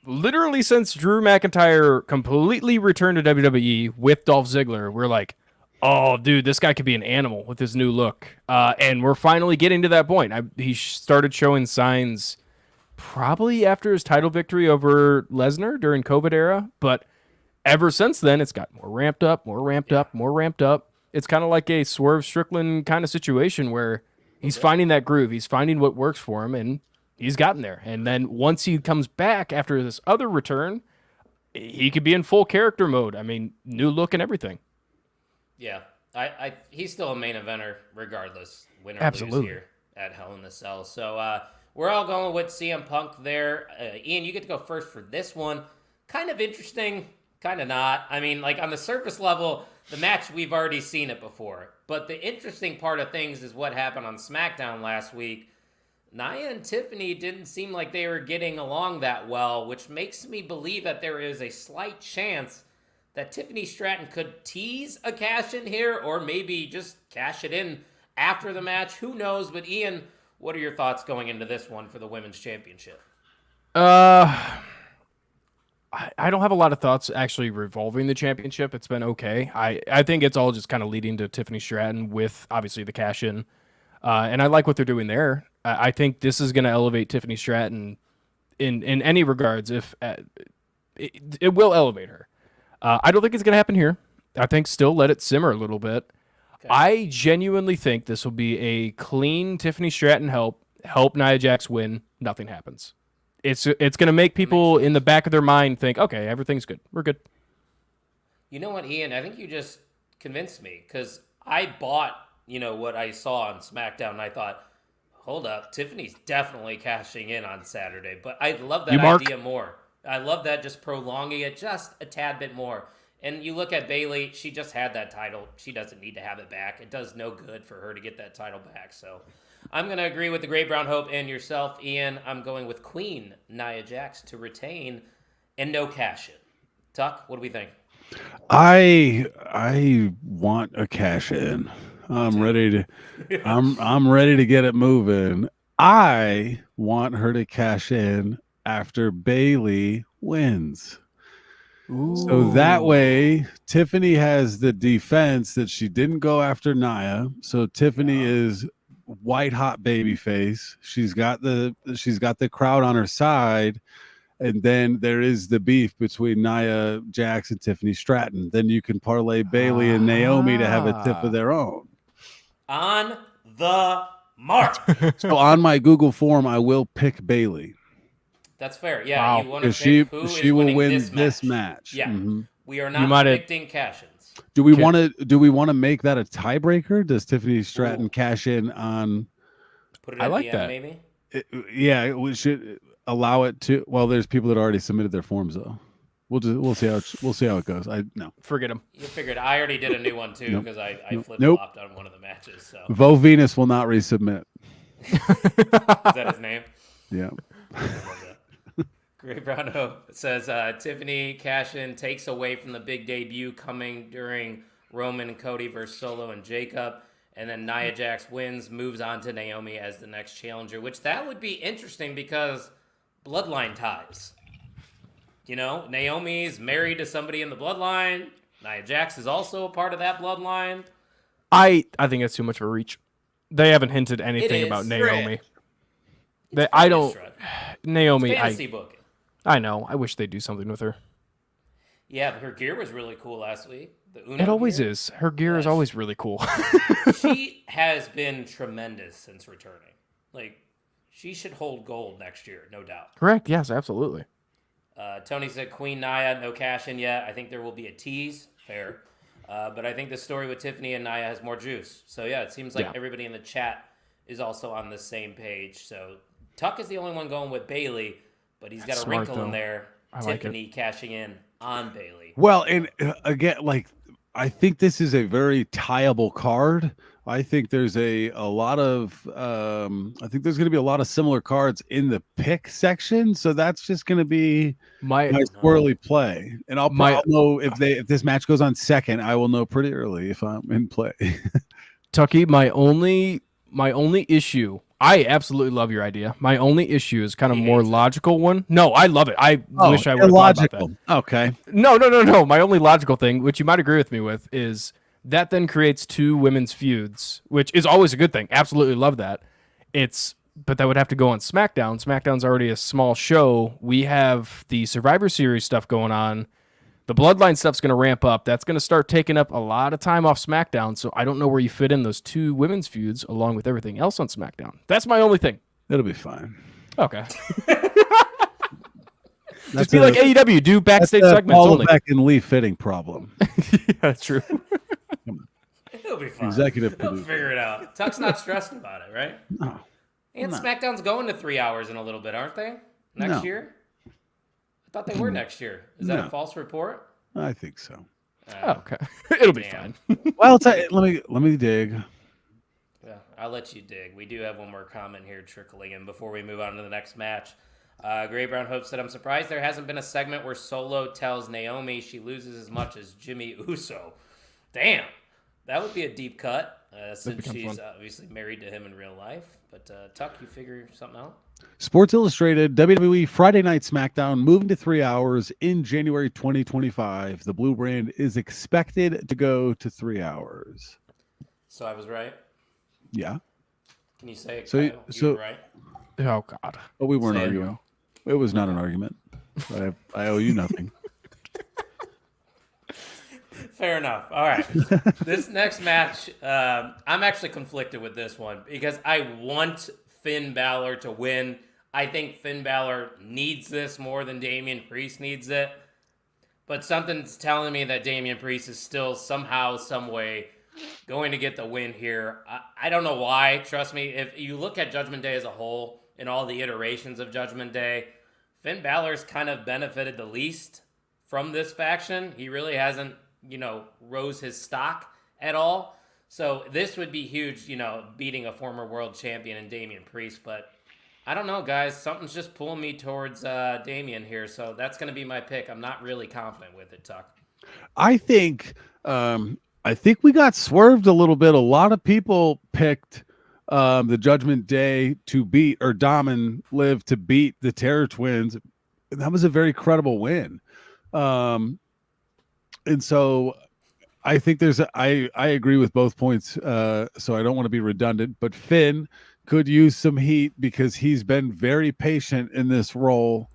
literally since Drew McIntyre completely returned to WWE with Dolph Ziggler, we're like, oh, dude, this guy could be an animal with his new look. And we're finally getting to that point. He started showing signs probably after his title victory over Lesnar during COVID era. But ever since then, it's got more ramped up, more ramped up, more ramped up. It's kind of like a Swerve Strickland kind of situation where he's finding that groove. He's finding what works for him, and he's gotten there. And then once he comes back after this other return, he could be in full character mode. I mean, new look and everything. Yeah, he's still a main eventer regardless, win or Absolutely. lose here at Hell in the Cell. So we're all going with CM Punk there. Ian, you get to go first for this one. Kind of interesting, kind of not. I mean, like on the surface level, the match, we've already seen it before. But the interesting part of things is what happened on SmackDown last week. Nia and Tiffany didn't seem like they were getting along that well, which makes me believe that there is a slight chance that Tiffany Stratton could tease a cash in here or maybe just cash it in after the match. Who knows? But Ian, what are your thoughts going into this one for the Women's Championship? I don't have a lot of thoughts actually revolving the championship. It's been okay. I think it's all just kind of leading to Tiffany Stratton with obviously the cash in. And I like what they're doing there. I think this is going to elevate Tiffany Stratton in any regards. If it will elevate her. I don't think it's going to happen here. I think still let it simmer a little bit. Okay. I genuinely think this will be a clean Tiffany Stratton help Nia Jax win. Nothing happens. It's going to make people in the back of their mind think, okay, everything's good. We're good. You know what, Ian? I think you just convinced me because I bought, what I saw on SmackDown, and I thought, hold up, Tiffany's definitely cashing in on Saturday. But I love that idea more. I love that just prolonging it just a tad bit more. And you look at Bayley, she just had that title. She doesn't need to have it back. It does no good for her to get that title back. So I'm going to agree with the Great Brown Hope and yourself, Ian. I'm going with Queen Nia Jax to retain and no cash in. Tuck, what do we think? I want a cash in. I'm ready to I'm ready to get it moving. I want her to cash in after Bailey wins. So that way, Tiffany has the defense that she didn't go after Nia. So Tiffany is white hot baby face. She's got the crowd on her side, and then there is the beef between Nia Jax and Tiffany Stratton. Then you can parlay Bailey and Naomi to have a tip of their own. On the mark. So on my Google form, I will pick Bailey. That's fair. Yeah, Wow. you want to She pick who is will winning win this match. Yeah, we are not predicting cash-ins. Do we want to make that a tiebreaker? Does Tiffany Stratton cash in on? Put it at like the end, that. maybe. We should allow it to. Well, there's people that already submitted their forms though. We'll see how it goes. Forget him. You figured I already did a new one too because I flip flopped on one of the matches. So Vo Venus will not resubmit. Is that his name? Yeah. Great Brown Hope says Tiffany cash-in takes away from the big debut coming during Roman and Cody versus Solo and Jacob, and then Nia Jax wins, moves on to Naomi as the next challenger, which that would be interesting because bloodline ties. You know, Naomi's married to somebody in the bloodline. Nia Jax is also a part of that bloodline. I think that's too much of a reach. They haven't hinted anything about Naomi. Naomi. Fantasy booking. I know. I wish they'd do something with her. Yeah, but her gear was really cool last week. The Uno It always gear. is. Her gear is always really cool. She has been tremendous since returning. Like, she should hold gold next year, no doubt. Correct. Yes, absolutely. Tony said Queen Nia, no cash in yet. I think there will be a tease. Fair. But I think the story with Tiffany and Nia has more juice. So, yeah, it seems like everybody in the chat is also on the same page. So, Tuck is the only one going with Bailey, but he's got a wrinkle in there. Tiffany cashing in on Bailey. Well, and again, I think this is a very tieable card. I think there's a lot of I think there's going to be a lot of similar cards in the pick section. So that's just going to be my squirrely play, and I'll know if this match goes on second. I will know pretty early if I'm in play. Tucky, my only issue. I absolutely love your idea. My only issue is kind of more logical one. No, I love it. I wish I would have thought about that. Okay. No. My only logical thing, which you might agree with me with, is that then creates two women's feuds, which is always a good thing. Absolutely love that. But that would have to go on SmackDown. SmackDown's already a small show. We have the Survivor Series stuff going on. The Bloodline stuff's going to ramp up. That's going to start taking up a lot of time off SmackDown, so I don't know where you fit in those two women's feuds along with everything else on SmackDown. That's my only thing. It'll be fine. Okay. Just be like AEW, do backstage segments only. Back and Lee fitting problem. Yeah, that's true. It'll be fine. Executive They'll producer. figure it out. Tuck's not stressed about it, right? No. And SmackDown's going to 3 hours in a little bit, aren't they? Next year? I thought they were next year. Is that a false report? I think so. Okay. It'll be fine. Well, let me dig. Yeah, I'll let you dig. We do have one more comment here trickling in before we move on to the next match. Gray Brown Hope said, I'm surprised there hasn't been a segment where Solo tells Naomi she loses as much as Jimmy Uso. Damn. That would be a deep cut since she's obviously married to him in real life. But Tuck, you figure something out? Sports Illustrated, WWE Friday Night SmackDown moving to 3 hours in January 2025. The blue brand is expected to go to 3 hours. So I was right? Yeah. Can you say it? So you were right? Oh, God. But we weren't arguing. It was not an argument. I owe you nothing. Fair enough. All right. This next match, I'm actually conflicted with this one because I want Finn Balor to win. I think Finn Balor needs this more than Damian Priest needs it. But something's telling me that Damian Priest is still somehow, some way going to get the win here. I don't know why. Trust me, if you look at Judgment Day as a whole and all the iterations of Judgment Day, Finn Balor's kind of benefited the least from this faction. He really hasn't, rose his stock at all. So this would be huge, beating a former world champion in Damian Priest. But I don't know, guys. Something's just pulling me towards Damian here. So that's going to be my pick. I'm not really confident with it, Tuck. I think we got swerved a little bit. A lot of people picked the Judgment Day to beat, or Dom and Liv to beat the Terror Twins. That was a very credible win. And so I think I agree with both points. So I don't want to be redundant, but Finn could use some heat because he's been very patient in this role.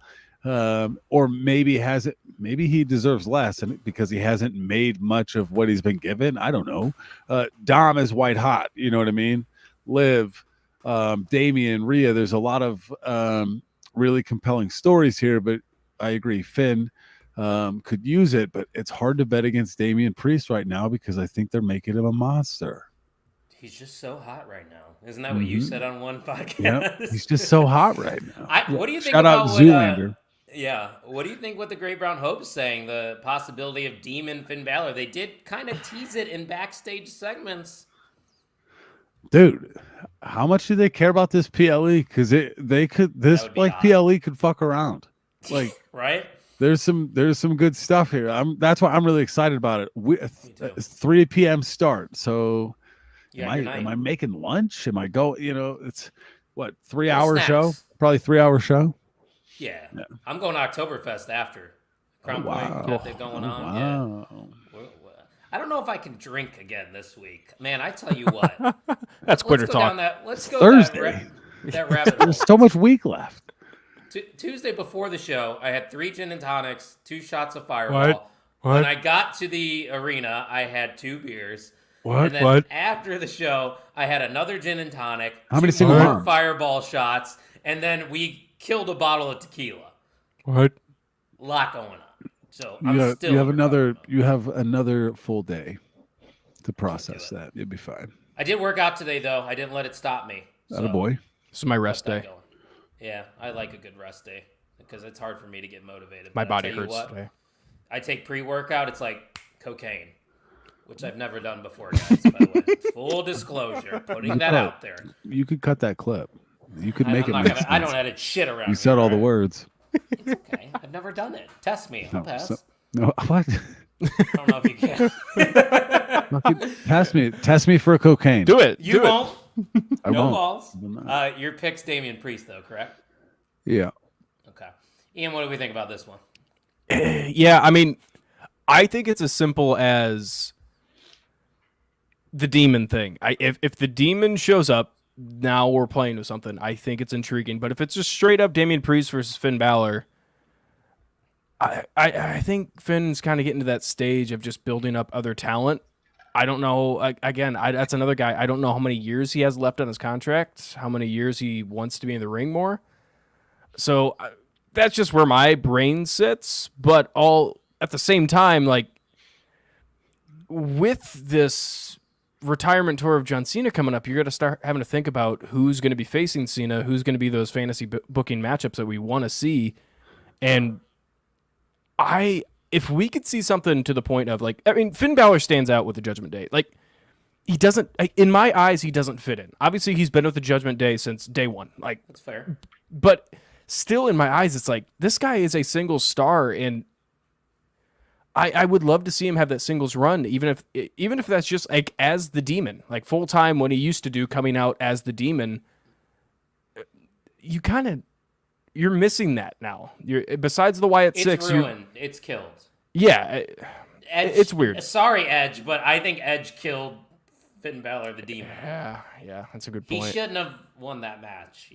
Or maybe he deserves less because he hasn't made much of what he's been given. I don't know. Dom is white hot. You know what I mean? Liv, Damian, Rhea. There's a lot of really compelling stories here, but I agree. Finn could use it, but it's hard to bet against Damian Priest right now because I think they're making him a monster. He's just so hot right now. Isn't that what you said on one podcast? Yeah, he's just so hot right now. What do you think Shout about out Zoolander. What do you think what the Great Brown Hope's saying? The possibility of Demon Finn Balor. They did kind of tease it in backstage segments. Dude, how much do they care about this PLE? Because PLE could fuck around. Like, right? There's some good stuff here. That's why I'm really excited about it. It's 3 p.m. start. So am I making lunch? Am I going? It's what, 3-hour show? Probably 3-hour show. Yeah. I'm going to Oktoberfest after. Crown Point got that going on. Wow. Yeah. I don't know if I can drink again this week. Man, I tell you what. That's quitter talk. Let's go Thursday. That rabbit hole. There's so much week left. Tuesday before the show, I had 3 gin and tonics, 2 shots of Fireball. What? When I got to the arena, I had 2 beers. What? And then after the show, I had another gin and tonic, How many 2 single more moms? Fireball shots, and then we killed a bottle of tequila. What? A lot going on. So You have another full day to process that. You'll be fine. I did work out today, though. I didn't let it stop me. Atta boy. This is my rest day. Yeah, I like a good rest day because it's hard for me to get motivated. My But body I tell you hurts what, today. I take pre-workout. It's like cocaine, which I've never done before, guys. By the way, full disclosure, putting that out there. You could cut that clip. You could make it make sense. I don't edit shit around. You said all the words. It's okay. I've never done it. Test me. I'll pass. No, what? I don't know if you can. Test me for cocaine. Do it. You won't. I No won't. balls. Your pick's Damian Priest, though, correct? Yeah. Okay. Ian, what do we think about this one? Yeah, I mean, I think it's as simple as the demon thing. If the demon shows up, now we're playing with something. I think it's intriguing. But if it's just straight up Damian Priest versus Finn Balor, I think Finn's kind of getting to that stage of just building up other talent. I don't know. That's another guy. I don't know how many years he has left on his contract, how many years he wants to be in the ring more. So that's just where my brain sits. But all at the same time, like with this retirement tour of John Cena coming up, you're going to start having to think about who's going to be facing Cena, who's going to be those fantasy booking matchups that we want to see. And if we could see something to the point of Finn Balor stands out with the Judgment Day. Like he doesn't, in my eyes, he doesn't fit in. Obviously he's been with the Judgment Day since day one. Like That's fair. But still in my eyes, it's like this guy is a single star, and I would love to see him have that singles run, even if that's just like as the Demon, like full time when he used to do coming out as the Demon. You're missing that now. Besides the Wyatt It's Six, ruined. It's killed. Yeah, Edge, it's weird. Sorry, Edge, but I think Edge killed Finn Balor, the Demon. Yeah, that's a good He point. shouldn't have won that match.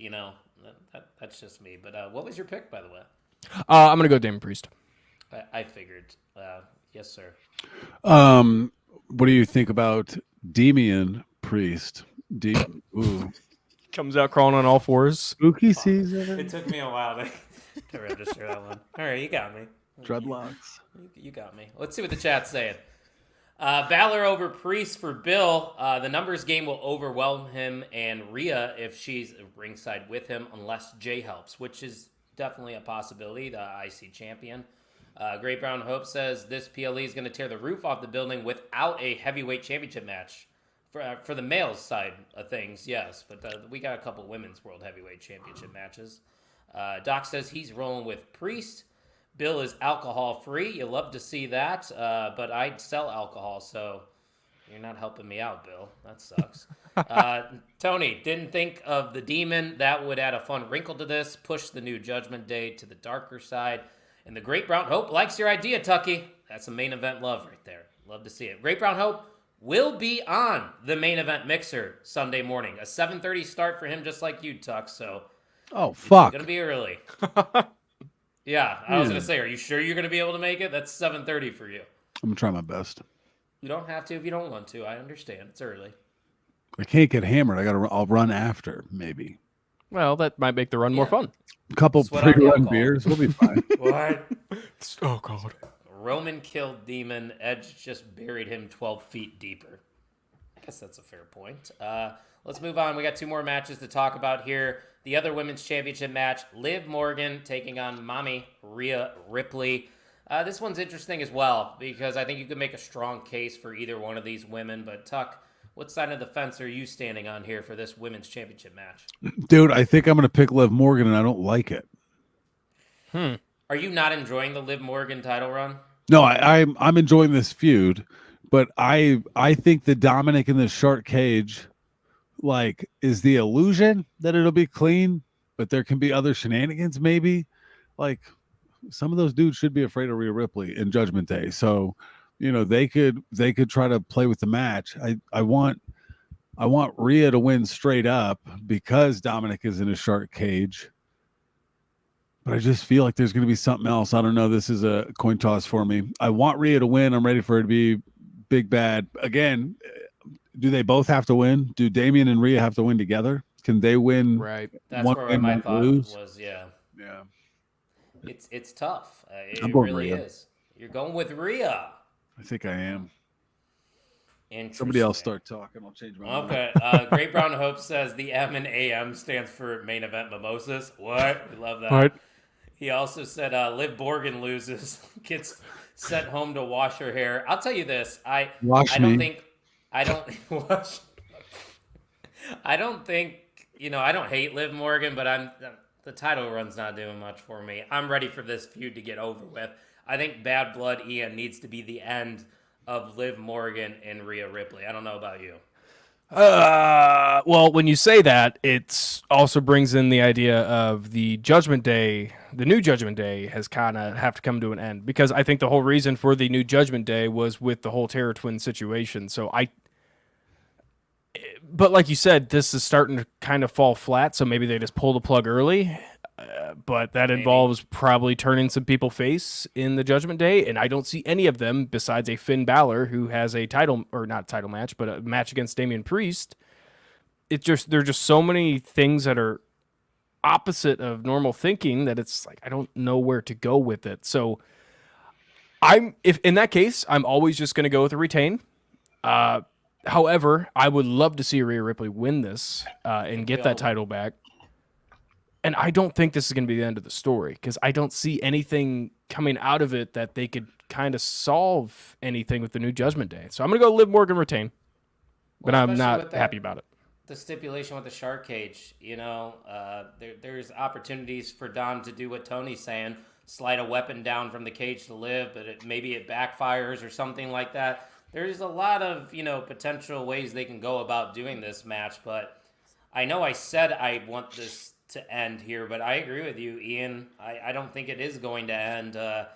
That's just me. But what was your pick, by the way? I'm gonna go Damian Priest. I figured. Yes, sir. What do you think about Damian Priest? Ooh. Comes out crawling on all fours. Spooky season. It took me a while to register that one. All right, you got me. Dreadlocks. You got me. Let's see what the chat's saying. Balor over Priest for Bill. The numbers game will overwhelm him and Rhea if she's ringside with him, unless Jay helps, which is definitely a possibility. The IC champion. Great Brown Hope says this PLE is going to tear the roof off the building without a heavyweight championship match. For the males side of things, yes, but we got a couple women's world heavyweight championship matches. Doc says he's rolling with Priest. Bill is alcohol free. You love to see that, but I'd sell alcohol, so You're not helping me out, Bill. That sucks. Tony, didn't think of the Demon. That would add a fun wrinkle to this. Push the new Judgment Day to the darker side. And the Great Brown Hope likes your idea, Tucky. That's a main event love right there. Love to see it. Great Brown Hope will be on the main event mixer Sunday morning. A 7:30 start for him, just like you, Tuck. So, Oh, fuck. It's going to be early. Yeah, I was going to say, are you sure you're going to be able to make it? That's 7:30 for you. I'm going to try my best. You don't have to if you don't want to. I understand. It's early. I can't get hammered. I'll run after, maybe. Well, that might make the run more fun. A couple Sweat on the pre-run alcohol. beers. We'll be fine. What? Oh, God. Roman killed Demon. Edge just buried him 12 feet deeper. I guess that's a fair point. Let's move on. We got 2 more matches to talk about here. The other women's championship match, Liv Morgan taking on Mommy Rhea Ripley. This one's interesting as well because I think you could make a strong case for either one of these women. But Tuck, what side of the fence are you standing on here for this women's championship match? Dude, I think I'm going to pick Liv Morgan, and I don't like it. Are you not enjoying the Liv Morgan title run? No, I'm enjoying this feud, but I think the Dominic in the shark cage, like, is the illusion that it'll be clean, but there can be other shenanigans. Maybe, like, some of those dudes should be afraid of Rhea Ripley in Judgment Day. So, they could try to play with the match. I want Rhea to win straight up because Dominic is in a shark cage. But I just feel like there's going to be something else. I don't know. This is a coin toss for me. I want Rhea to win. I'm ready for her to be big bad. Again, do they both have to win? Do Damian and Rhea have to win together? Can they win? Right. That's one where game my and thought lose? was, yeah. Yeah. It's tough. It I'm going really Rhea. is. You're going with Rhea. I think I am. Interesting. Somebody else start talking. I'll change my mind. Okay. Great Brown Hope says the M and AM stands for main event mimosas. What? We love that. What? He also said Liv Morgan loses, gets sent home to wash her hair. I'll tell you this. I don't think I don't think, I don't hate Liv Morgan, but the title run's not doing much for me. I'm ready for this feud to get over with. I think Bad Blood Ian needs to be the end of Liv Morgan and Rhea Ripley. I don't know about you. Well, when you say that, it also brings in the idea of the Judgment Day. The new Judgment Day has kind of have to come to an end because I think the whole reason for the new Judgment Day was with the whole Terror Twin situation. But like you said, this is starting to kind of fall flat. So maybe they just pull the plug early. But that involves probably turning some people face in the Judgment Day, and I don't see any of them besides a Finn Balor who has a title, or not title match, but a match against Damian Priest. There are just so many things that are opposite of normal thinking that it's like I don't know where to go with it. So if in that case, I'm always just going to go with a retain. However, I would love to see Rhea Ripley win this and get that title back. And I don't think this is going to be the end of the story because I don't see anything coming out of it that they could kind of solve anything with the new Judgment Day. So I'm going to go Liv Morgan retain, but I'm not happy about it. The stipulation with the shark cage, there's opportunities for Dom to do what Tony's saying, slide a weapon down from the cage to Liv, but maybe it backfires or something like that. There's a lot of, potential ways they can go about doing this match, but I know I said I want this to end here, but I agree with you, Ian. I don't think it is going to end. I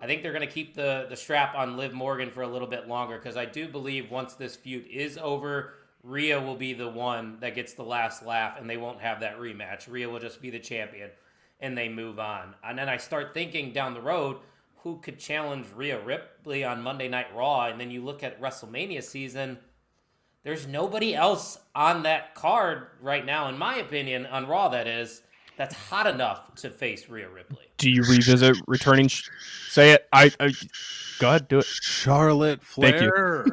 think they're going to keep the strap on Liv Morgan for a little bit longer because I do believe once this feud is over, Rhea will be the one that gets the last laugh and they won't have that rematch. Rhea will just be the champion and they move on. And then I start thinking down the road, who could challenge Rhea Ripley on Monday Night Raw? And then you look at WrestleMania season, there's nobody else on that card right now, in my opinion, on Raw that is, that's hot enough to face Rhea Ripley. Do you revisit returning? Say it. I go ahead, do it. Charlotte Flair.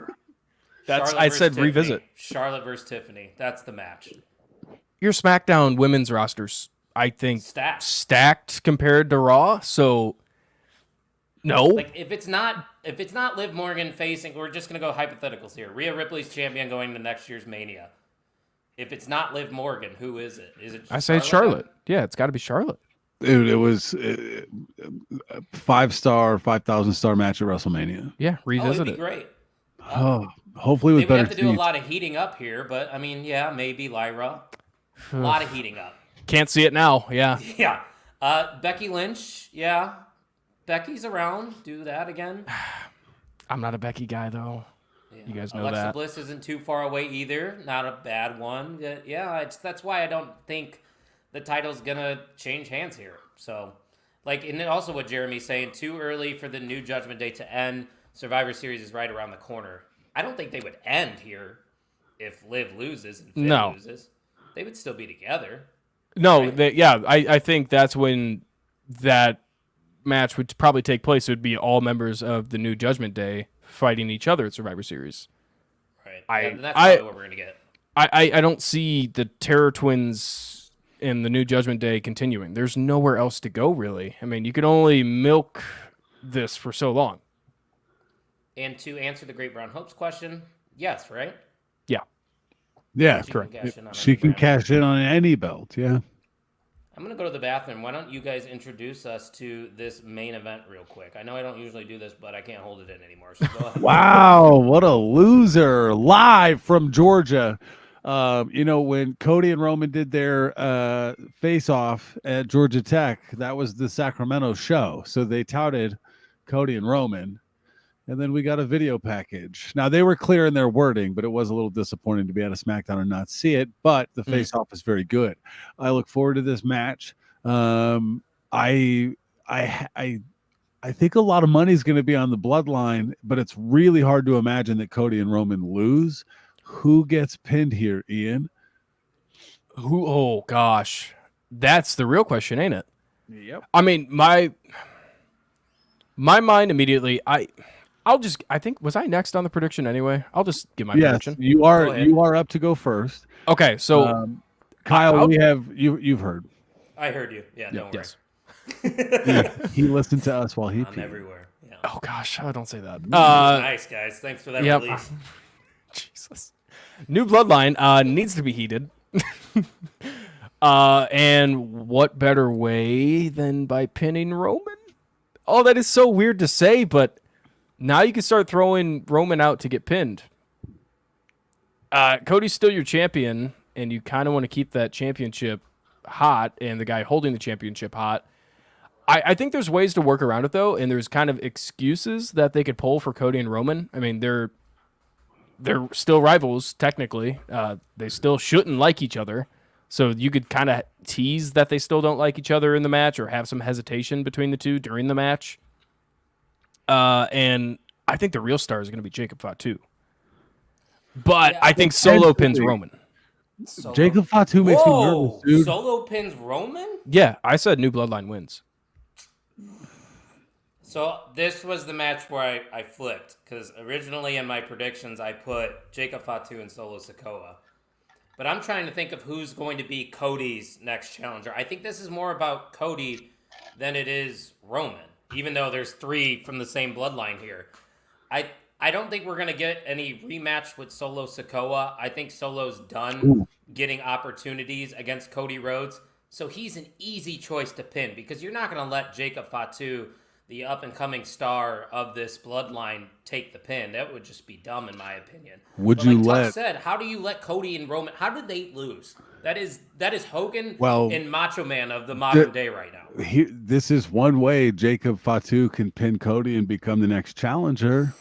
Thank you. I said Tiffany. revisit. Charlotte versus Tiffany. That's the match. Your SmackDown women's rosters, I think, stacked compared to Raw. So no, like if it's not Liv Morgan facing, we're just gonna go hypotheticals here. Rhea Ripley's champion going to next year's Mania. If it's not Liv Morgan, who is it? Is it? I say Charlotte. Yeah, it's got to be Charlotte. Dude, it was a 5-star, 5,000-star match at WrestleMania. Yeah, revisit it'd be it. great. Hopefully They with would better have to do a seats. lot of heating up here, but I mean, yeah, maybe Lyra. A lot of heating up. Can't see it now. Yeah. Yeah. Becky Lynch, yeah. Becky's around. Do that again. I'm not a Becky guy though. Yeah. You guys know Alexa that. Bliss isn't too far away either. Not a bad one. Yeah, that's why I don't think the title's gonna change hands here. So, like, and then also what Jeremy's saying, too early for the new Judgment Day to end. Survivor Series is right around the corner. I don't think they would end here if Liv loses and Finn loses. They would still be together. No, right? I think that's when that match would probably take place. It would be all members of the new Judgment Day fighting each other at Survivor Series. Right. And that's probably what we're going to get. I don't see the Terror Twins and the new Judgment Day continuing. There's nowhere else to go, really. I mean, you can only milk this for so long. And to answer the Great Brown Hopes question, yes, right? Yeah, Correct. she can cash in on any belt. Yeah. I'm going to go to the bathroom. Why don't you guys introduce us to this main event real quick? I know I don't usually do this, but I can't hold it in anymore. So go ahead. Wow, what a loser! Live from Georgia. When Cody and Roman did their face-off at Georgia Tech, that was the Sacramento show. So they touted Cody and Roman, and then we got a video package. Now, they were clear in their wording, but it was a little disappointing to be at a SmackDown and not see it. But the face-off is very good. I look forward to this match. I think a lot of money is going to be on the bloodline, but it's really hard to imagine that Cody and Roman lose. Who gets pinned here, Ian? Who? Oh gosh, that's the real question, ain't it? Yep. I mean, my mind immediately. I think was I next on the prediction anyway. I'll just give my prediction. You are up to go first. Okay, so Kyle, you've heard. I heard you. Yeah, don't worry. Yes. He listened to us while he I'm peed. everywhere. Yeah. Oh gosh, don't say that. Nice, guys. Thanks for that release. Jesus. New bloodline needs to be heated. And what better way than by pinning Roman? Oh, that is so weird to say, but now you can start throwing Roman out to get pinned. Cody's still your champion, and you kind of want to keep that championship hot and the guy holding the championship hot. I think there's ways to work around it, though, and there's kind of excuses that they could pull for Cody and Roman. I mean, they're still rivals, technically. They still shouldn't like each other. So you could kind of tease that they still don't like each other in the match or have some hesitation between the two during the match. And I think the real star is going to be Jacob Fatu. But I think Solo pins Roman. Jacob Fatu makes me nervous, dude. Solo pins Roman? Yeah, I said New Bloodline wins. So this was the match where I flipped, because originally in my predictions I put Jacob Fatu and Solo Sikoa. But I'm trying to think of who's going to be Cody's next challenger. I think this is more about Cody than it is Roman, even though there's 3 from the same bloodline here. I don't think we're going to get any rematch with Solo Sikoa. I think Solo's done getting opportunities against Cody Rhodes. So he's an easy choice to pin, because you're not going to let Jacob Fatu, the up-and-coming star of this bloodline, take the pin. That would just be dumb, in my opinion. Tuck said, how do you let Cody and Roman... How did they lose? That is Hogan and Macho Man of the modern day right now. This is one way Jacob Fatu can pin Cody and become the next challenger.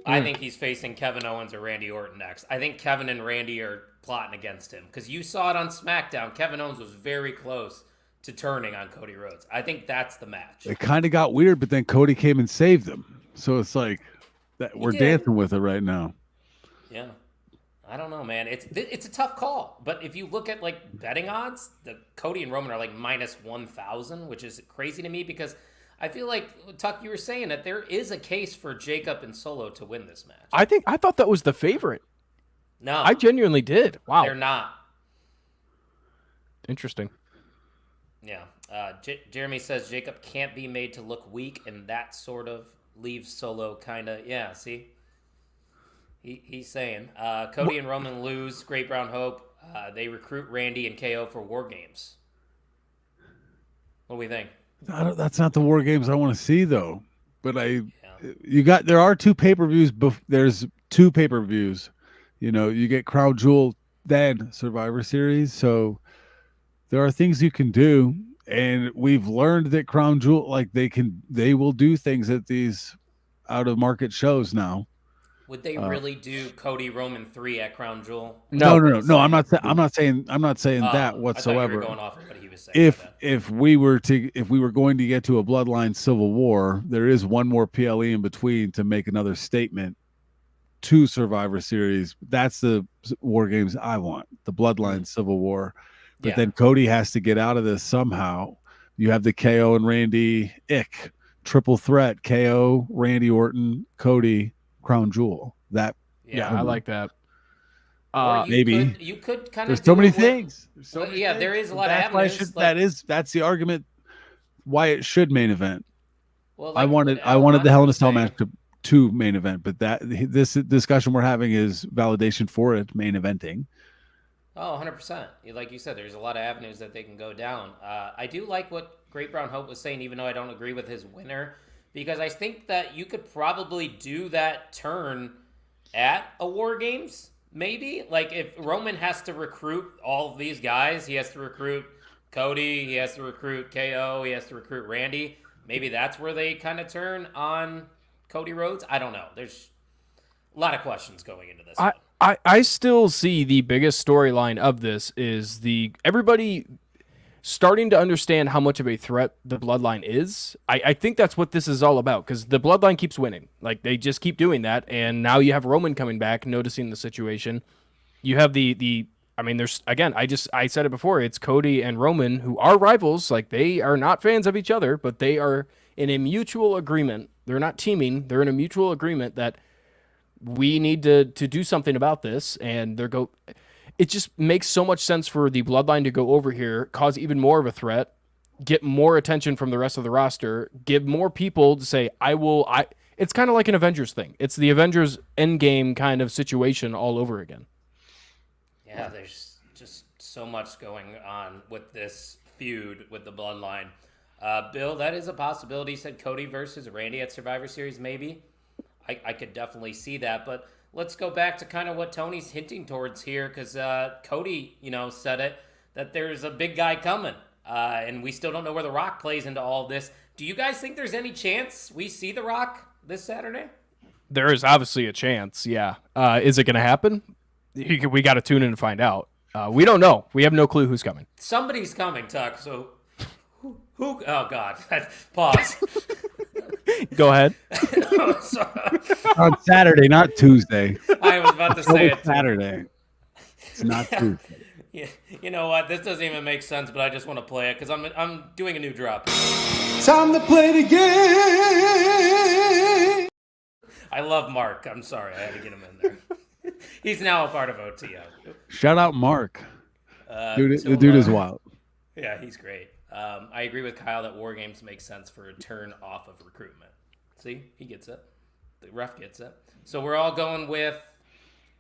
I think he's facing Kevin Owens or Randy Orton next. I think Kevin and Randy are plotting against him, because you saw it on SmackDown. Kevin Owens was very close to turning on Cody Rhodes. I think that's the match. It kind of got weird, but then Cody came and saved them. So it's like that we're dancing with it right now. Yeah. I don't know, man. It's a tough call. But if you look at like betting odds, the Cody and Roman are like minus 1,000, which is crazy to me, because I feel like, Tuck, you were saying that there is a case for Jacob and Solo to win this match. I thought that was the favorite. No. I genuinely did. Wow. They're not. Interesting. Yeah. Jeremy says Jacob can't be made to look weak, and that sort of leaves Solo kind of, see? He's saying. Cody and Roman lose. Great Brown Hope. They recruit Randy and KO for War Games. What do we think? That's not the War Games I want to see, though. But there are 2 pay-per-views. There's 2 pay-per-views. You get Crown Jewel, then Survivor Series. So there are things you can do, and we've learned that Crown Jewel, like they will do things at these out of market shows now. Would they really do Cody Roman 3 at Crown Jewel? No. What he's saying? I'm not saying that I whatsoever. thought you were going off of what he was saying. If we were going to get to a bloodline civil war, there is one more PLE in between to make another statement to Survivor Series. That's the War Games I want, the bloodline civil war. But then Cody has to get out of this somehow. You have the KO and Randy triple threat: KO, Randy Orton, Cody, Crown Jewel. I like that. Maybe you could kind of. There's so many things. There is a lot of avenues. That's the argument why it should main event. Well, I wanted the Hell in a Cell match to main event, but this discussion we're having is validation for it main eventing. Oh, 100%. Like you said, there's a lot of avenues that they can go down. I do like what Great Brown Hope was saying, even though I don't agree with his winner, because I think that you could probably do that turn at a War Games, maybe. Like, if Roman has to recruit all of these guys, he has to recruit Cody, he has to recruit KO, he has to recruit Randy, maybe that's where they kind of turn on Cody Rhodes. I don't know. There's a lot of questions going into this one. I still see the biggest storyline of this is everybody starting to understand how much of a threat the Bloodline is. I think that's what this is all about, because the Bloodline keeps winning. Like, they just keep doing that, and now you have Roman coming back, noticing the situation. You have there's, again, I said it before, it's Cody and Roman, who are rivals. Like, they are not fans of each other, but they are in a mutual agreement. They're not teaming. They're in a mutual agreement that we need to do something about this, and it just makes so much sense for the Bloodline to go over here, cause even more of a threat, get more attention from the rest of the roster, give more people to say, it's kind of like an Avengers thing. It's the Avengers Endgame kind of situation all over again. Yeah, there's just so much going on with this feud with the Bloodline. Bill, that is a possibility. You said Cody versus Randy at Survivor Series, maybe. I could definitely see that, but let's go back to kind of what Tony's hinting towards here, because Cody, said it, that there's a big guy coming, and we still don't know where The Rock plays into all of this. Do you guys think there's any chance we see The Rock this Saturday? There is obviously a chance, yeah. Is it going to happen? We got to tune in to find out. We don't know. We have no clue who's coming. Somebody's coming, Tuck, so who? Oh, God. Pause. Go ahead. On Saturday, not Tuesday. I was about to say it. Saturday. It's not Tuesday. Yeah, you know what? This doesn't even make sense, but I just want to play it because I'm doing a new drop. Time to play the game. I love Mark. I'm sorry, I had to get him in there. He's now a part of OTO. Shout out Mark. The dude is wild. Yeah, he's great. I agree with Kyle that War Games make sense for a turn off of recruitment. See, he gets it. The ref gets it. So we're all going with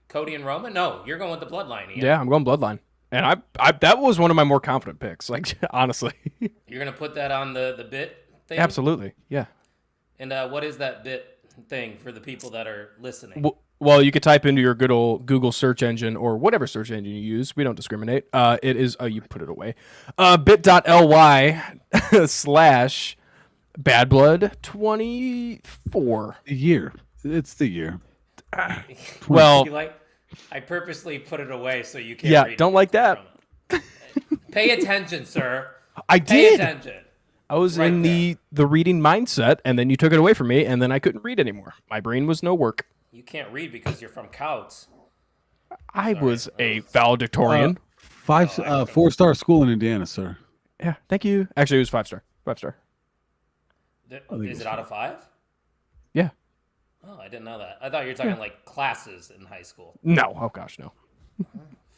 Cody and Roman? No, you're going with the Bloodline. Ian. Yeah, I'm going Bloodline. And I that was one of my more confident picks, like, honestly. You're going to put that on the bit thing? Absolutely, yeah. And what is that bit thing for the people that are listening? Well, you could type into your good old Google search engine or whatever search engine you use. We don't discriminate. It is, you put it away. bit.ly/Bad Blood 24. The year. It's the year. Well, I purposely put it away so you can't read it. Don't like that. Pay attention, sir. I Pay did. attention. I was in the reading mindset, and then you took it away from me, and then I couldn't read anymore. My brain was no work. You can't read because you're from Couts. I was a valedictorian. 4-star school in Indiana, sir. Yeah, thank you. Actually, it was 5-star. 5-star. Is it out of 5? Yeah. Oh, I didn't know that. I thought you were talking like classes in high school. No. Oh, gosh, no.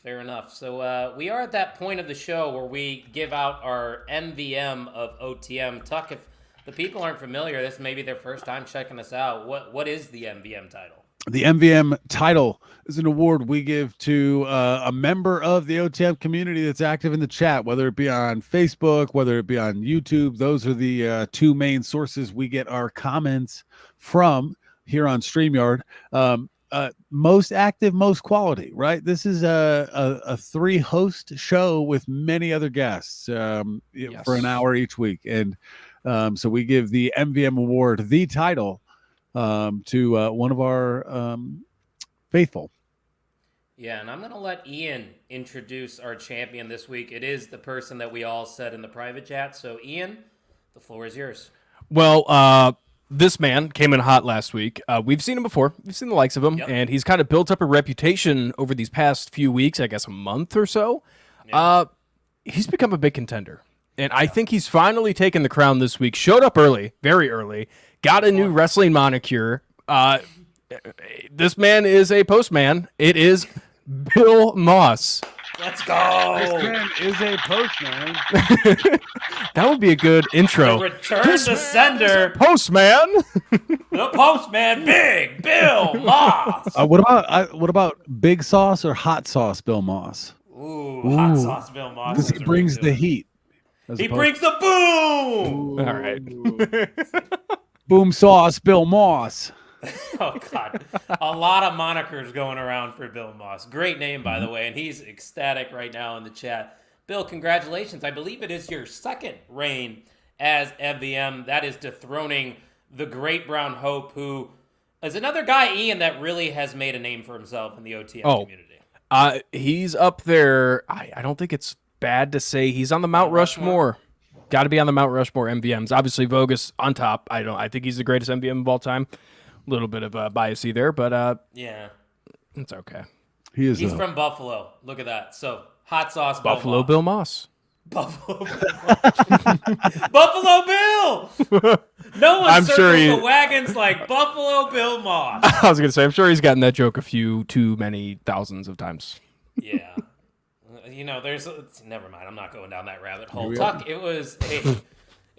Fair enough. So we are at that point of the show where we give out our MVM of OTM. Tuck, if the people aren't familiar, this may be their first time checking us out. What is the MVM title? The MVM title is an award we give to a member of the OTM community that's active in the chat, whether it be on Facebook, whether it be on YouTube. Those are the two main sources we get our comments from here on StreamYard. most active, most quality, right? This is a 3-host show with many other guests for an hour each week. And so we give the MVM award, the title, to one of our faithful. Yeah, and I'm going to let Ian introduce our champion this week. It is the person that we all said in the private chat. So, Ian, the floor is yours. Well, this man came in hot last week. We've seen him before. We've seen the likes of him, and he's kind of built up a reputation over these past few weeks, I guess a month or so. Yeah. He's become a big contender, and I think he's finally taken the crown this week. Showed up early, very early, got a new wrestling moniker. This man is a postman. It is Bill Moss. Let's go. This man is a postman. That would be a good intro. The return to sender. Postman. The postman, Big Bill Moss. What about Big Sauce or Hot Sauce Bill Moss? Ooh, Hot Sauce Bill Moss. Because he brings the heat. He brings the boom. All right. Boom Sauce Bill Moss. Oh, God. A lot of monikers going around for Bill Moss. Great name, by the way, and he's ecstatic right now in the chat. Bill, congratulations. I believe it is your second reign as MVM. That is dethroning the Great Brown Hope, who is another guy, Ian, that really has made a name for himself in the OTM community. He's up there. I don't think it's bad to say he's on the Mount Rushmore. Got to be on the Mount Rushmore MVMs. Obviously, Vogus on top. I think he's the greatest MVM of all time. Little bit of biasy there, but yeah, it's okay. He's from Buffalo. Look at that. So Hot Sauce Buffalo Bill Moss. Buffalo Bill. No one circles the wagons like Buffalo Bill Moss. I was gonna say, I'm sure he's gotten that joke a few too many thousands of times. Yeah, never mind. I'm not going down that rabbit hole. Tuck,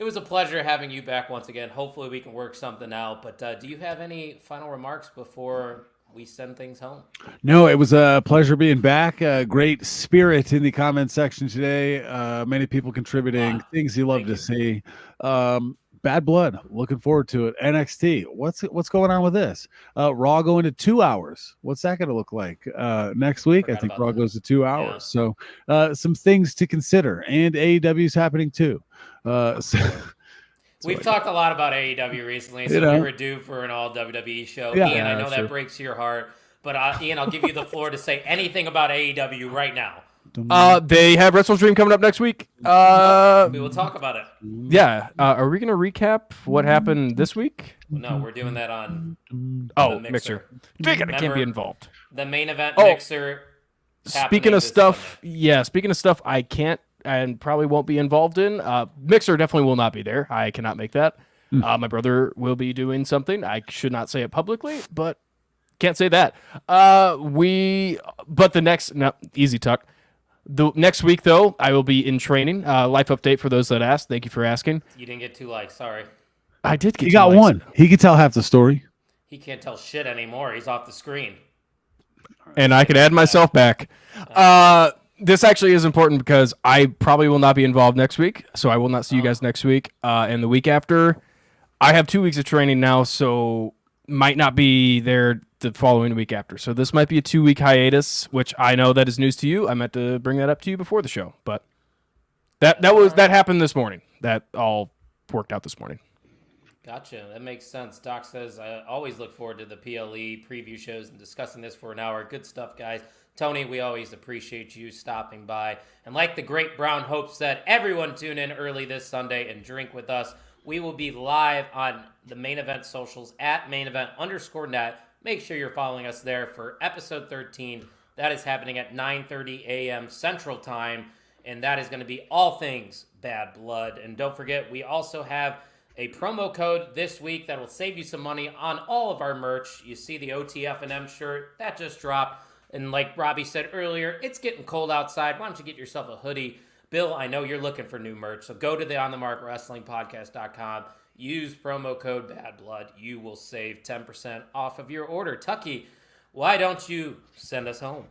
it was a pleasure having you back once again. Hopefully we can work something out. But do you have any final remarks before we send things home? No, it was a pleasure being back. Great spirit in the comment section today. Many people contributing. Things you love to see. Bad Blood. Looking forward to it. NXT. What's going on with this? Raw going to 2 hours. What's that going to look like next week? I think Raw goes to 2 hours. Yeah. So some things to consider. And AEW is happening too. We've talked a lot about AEW recently, so we were due for an all WWE show. Yeah, Ian, I know that breaks your heart, but Ian, I'll give you the floor to say anything about AEW right now. They have WrestleDream coming up next week. We will talk about it. Yeah. Are we going to recap what happened this week? No, we're doing that on Mixer. Figured I can't be involved. The main event Mixer. Speaking of stuff, I can't and probably won't be involved in. Mixer definitely will not be there. I cannot make that. My brother will be doing something. I should not say it publicly, but can't say that. Easy Tuck. The next week, though, I will be in training. Life update for those that asked. Thank you for asking. You didn't get 2 likes. Sorry. I did get 2 likes. He got 1. He could tell half the story. He can't tell shit anymore. He's off the screen. And I could add myself back. This actually is important because I probably will not be involved next week, so I will not see you guys next week. And the week after, I have 2 weeks of training now, so might not be there the following week after. So this might be a 2-week hiatus, which I know that is news to you. I meant to bring that up to you before the show, but that happened this morning. That all worked out this morning. Gotcha. That makes sense. Doc says, I always look forward to the PLE preview shows and discussing this for an hour. Good stuff, guys. Tony, we always appreciate you stopping by. And like the Great Brown Hope said, everyone tune in early this Sunday and drink with us. We will be live on the Main Event socials at mainevent_net. Make sure you're following us there for episode 13. That is happening at 9:30 a.m. Central Time. And that is going to be all things Bad Blood. And don't forget, we also have a promo code this week that will save you some money on all of our merch. You see the OTF&M shirt. That just dropped. And like Robbie said earlier, it's getting cold outside. Why don't you get yourself a hoodie? Bill, I know you're looking for new merch, so go to the OnTheMarkWrestlingPodcast.com. Use promo code BADBLOOD. You will save 10% off of your order. Tucky, why don't you send us home?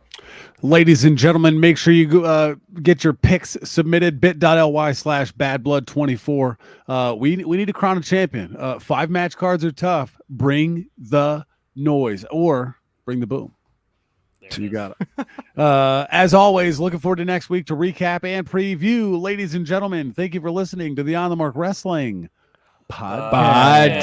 Ladies and gentlemen, make sure you get your picks submitted, bit.ly/badblood24. We need to crown a champion. 5 match cards are tough. Bring the noise. Or Bring the boom. There it You is. got it. As always, looking forward to next week to recap and preview. Ladies and gentlemen, thank you for listening to the On the Mark Wrestling podcast. Podcast.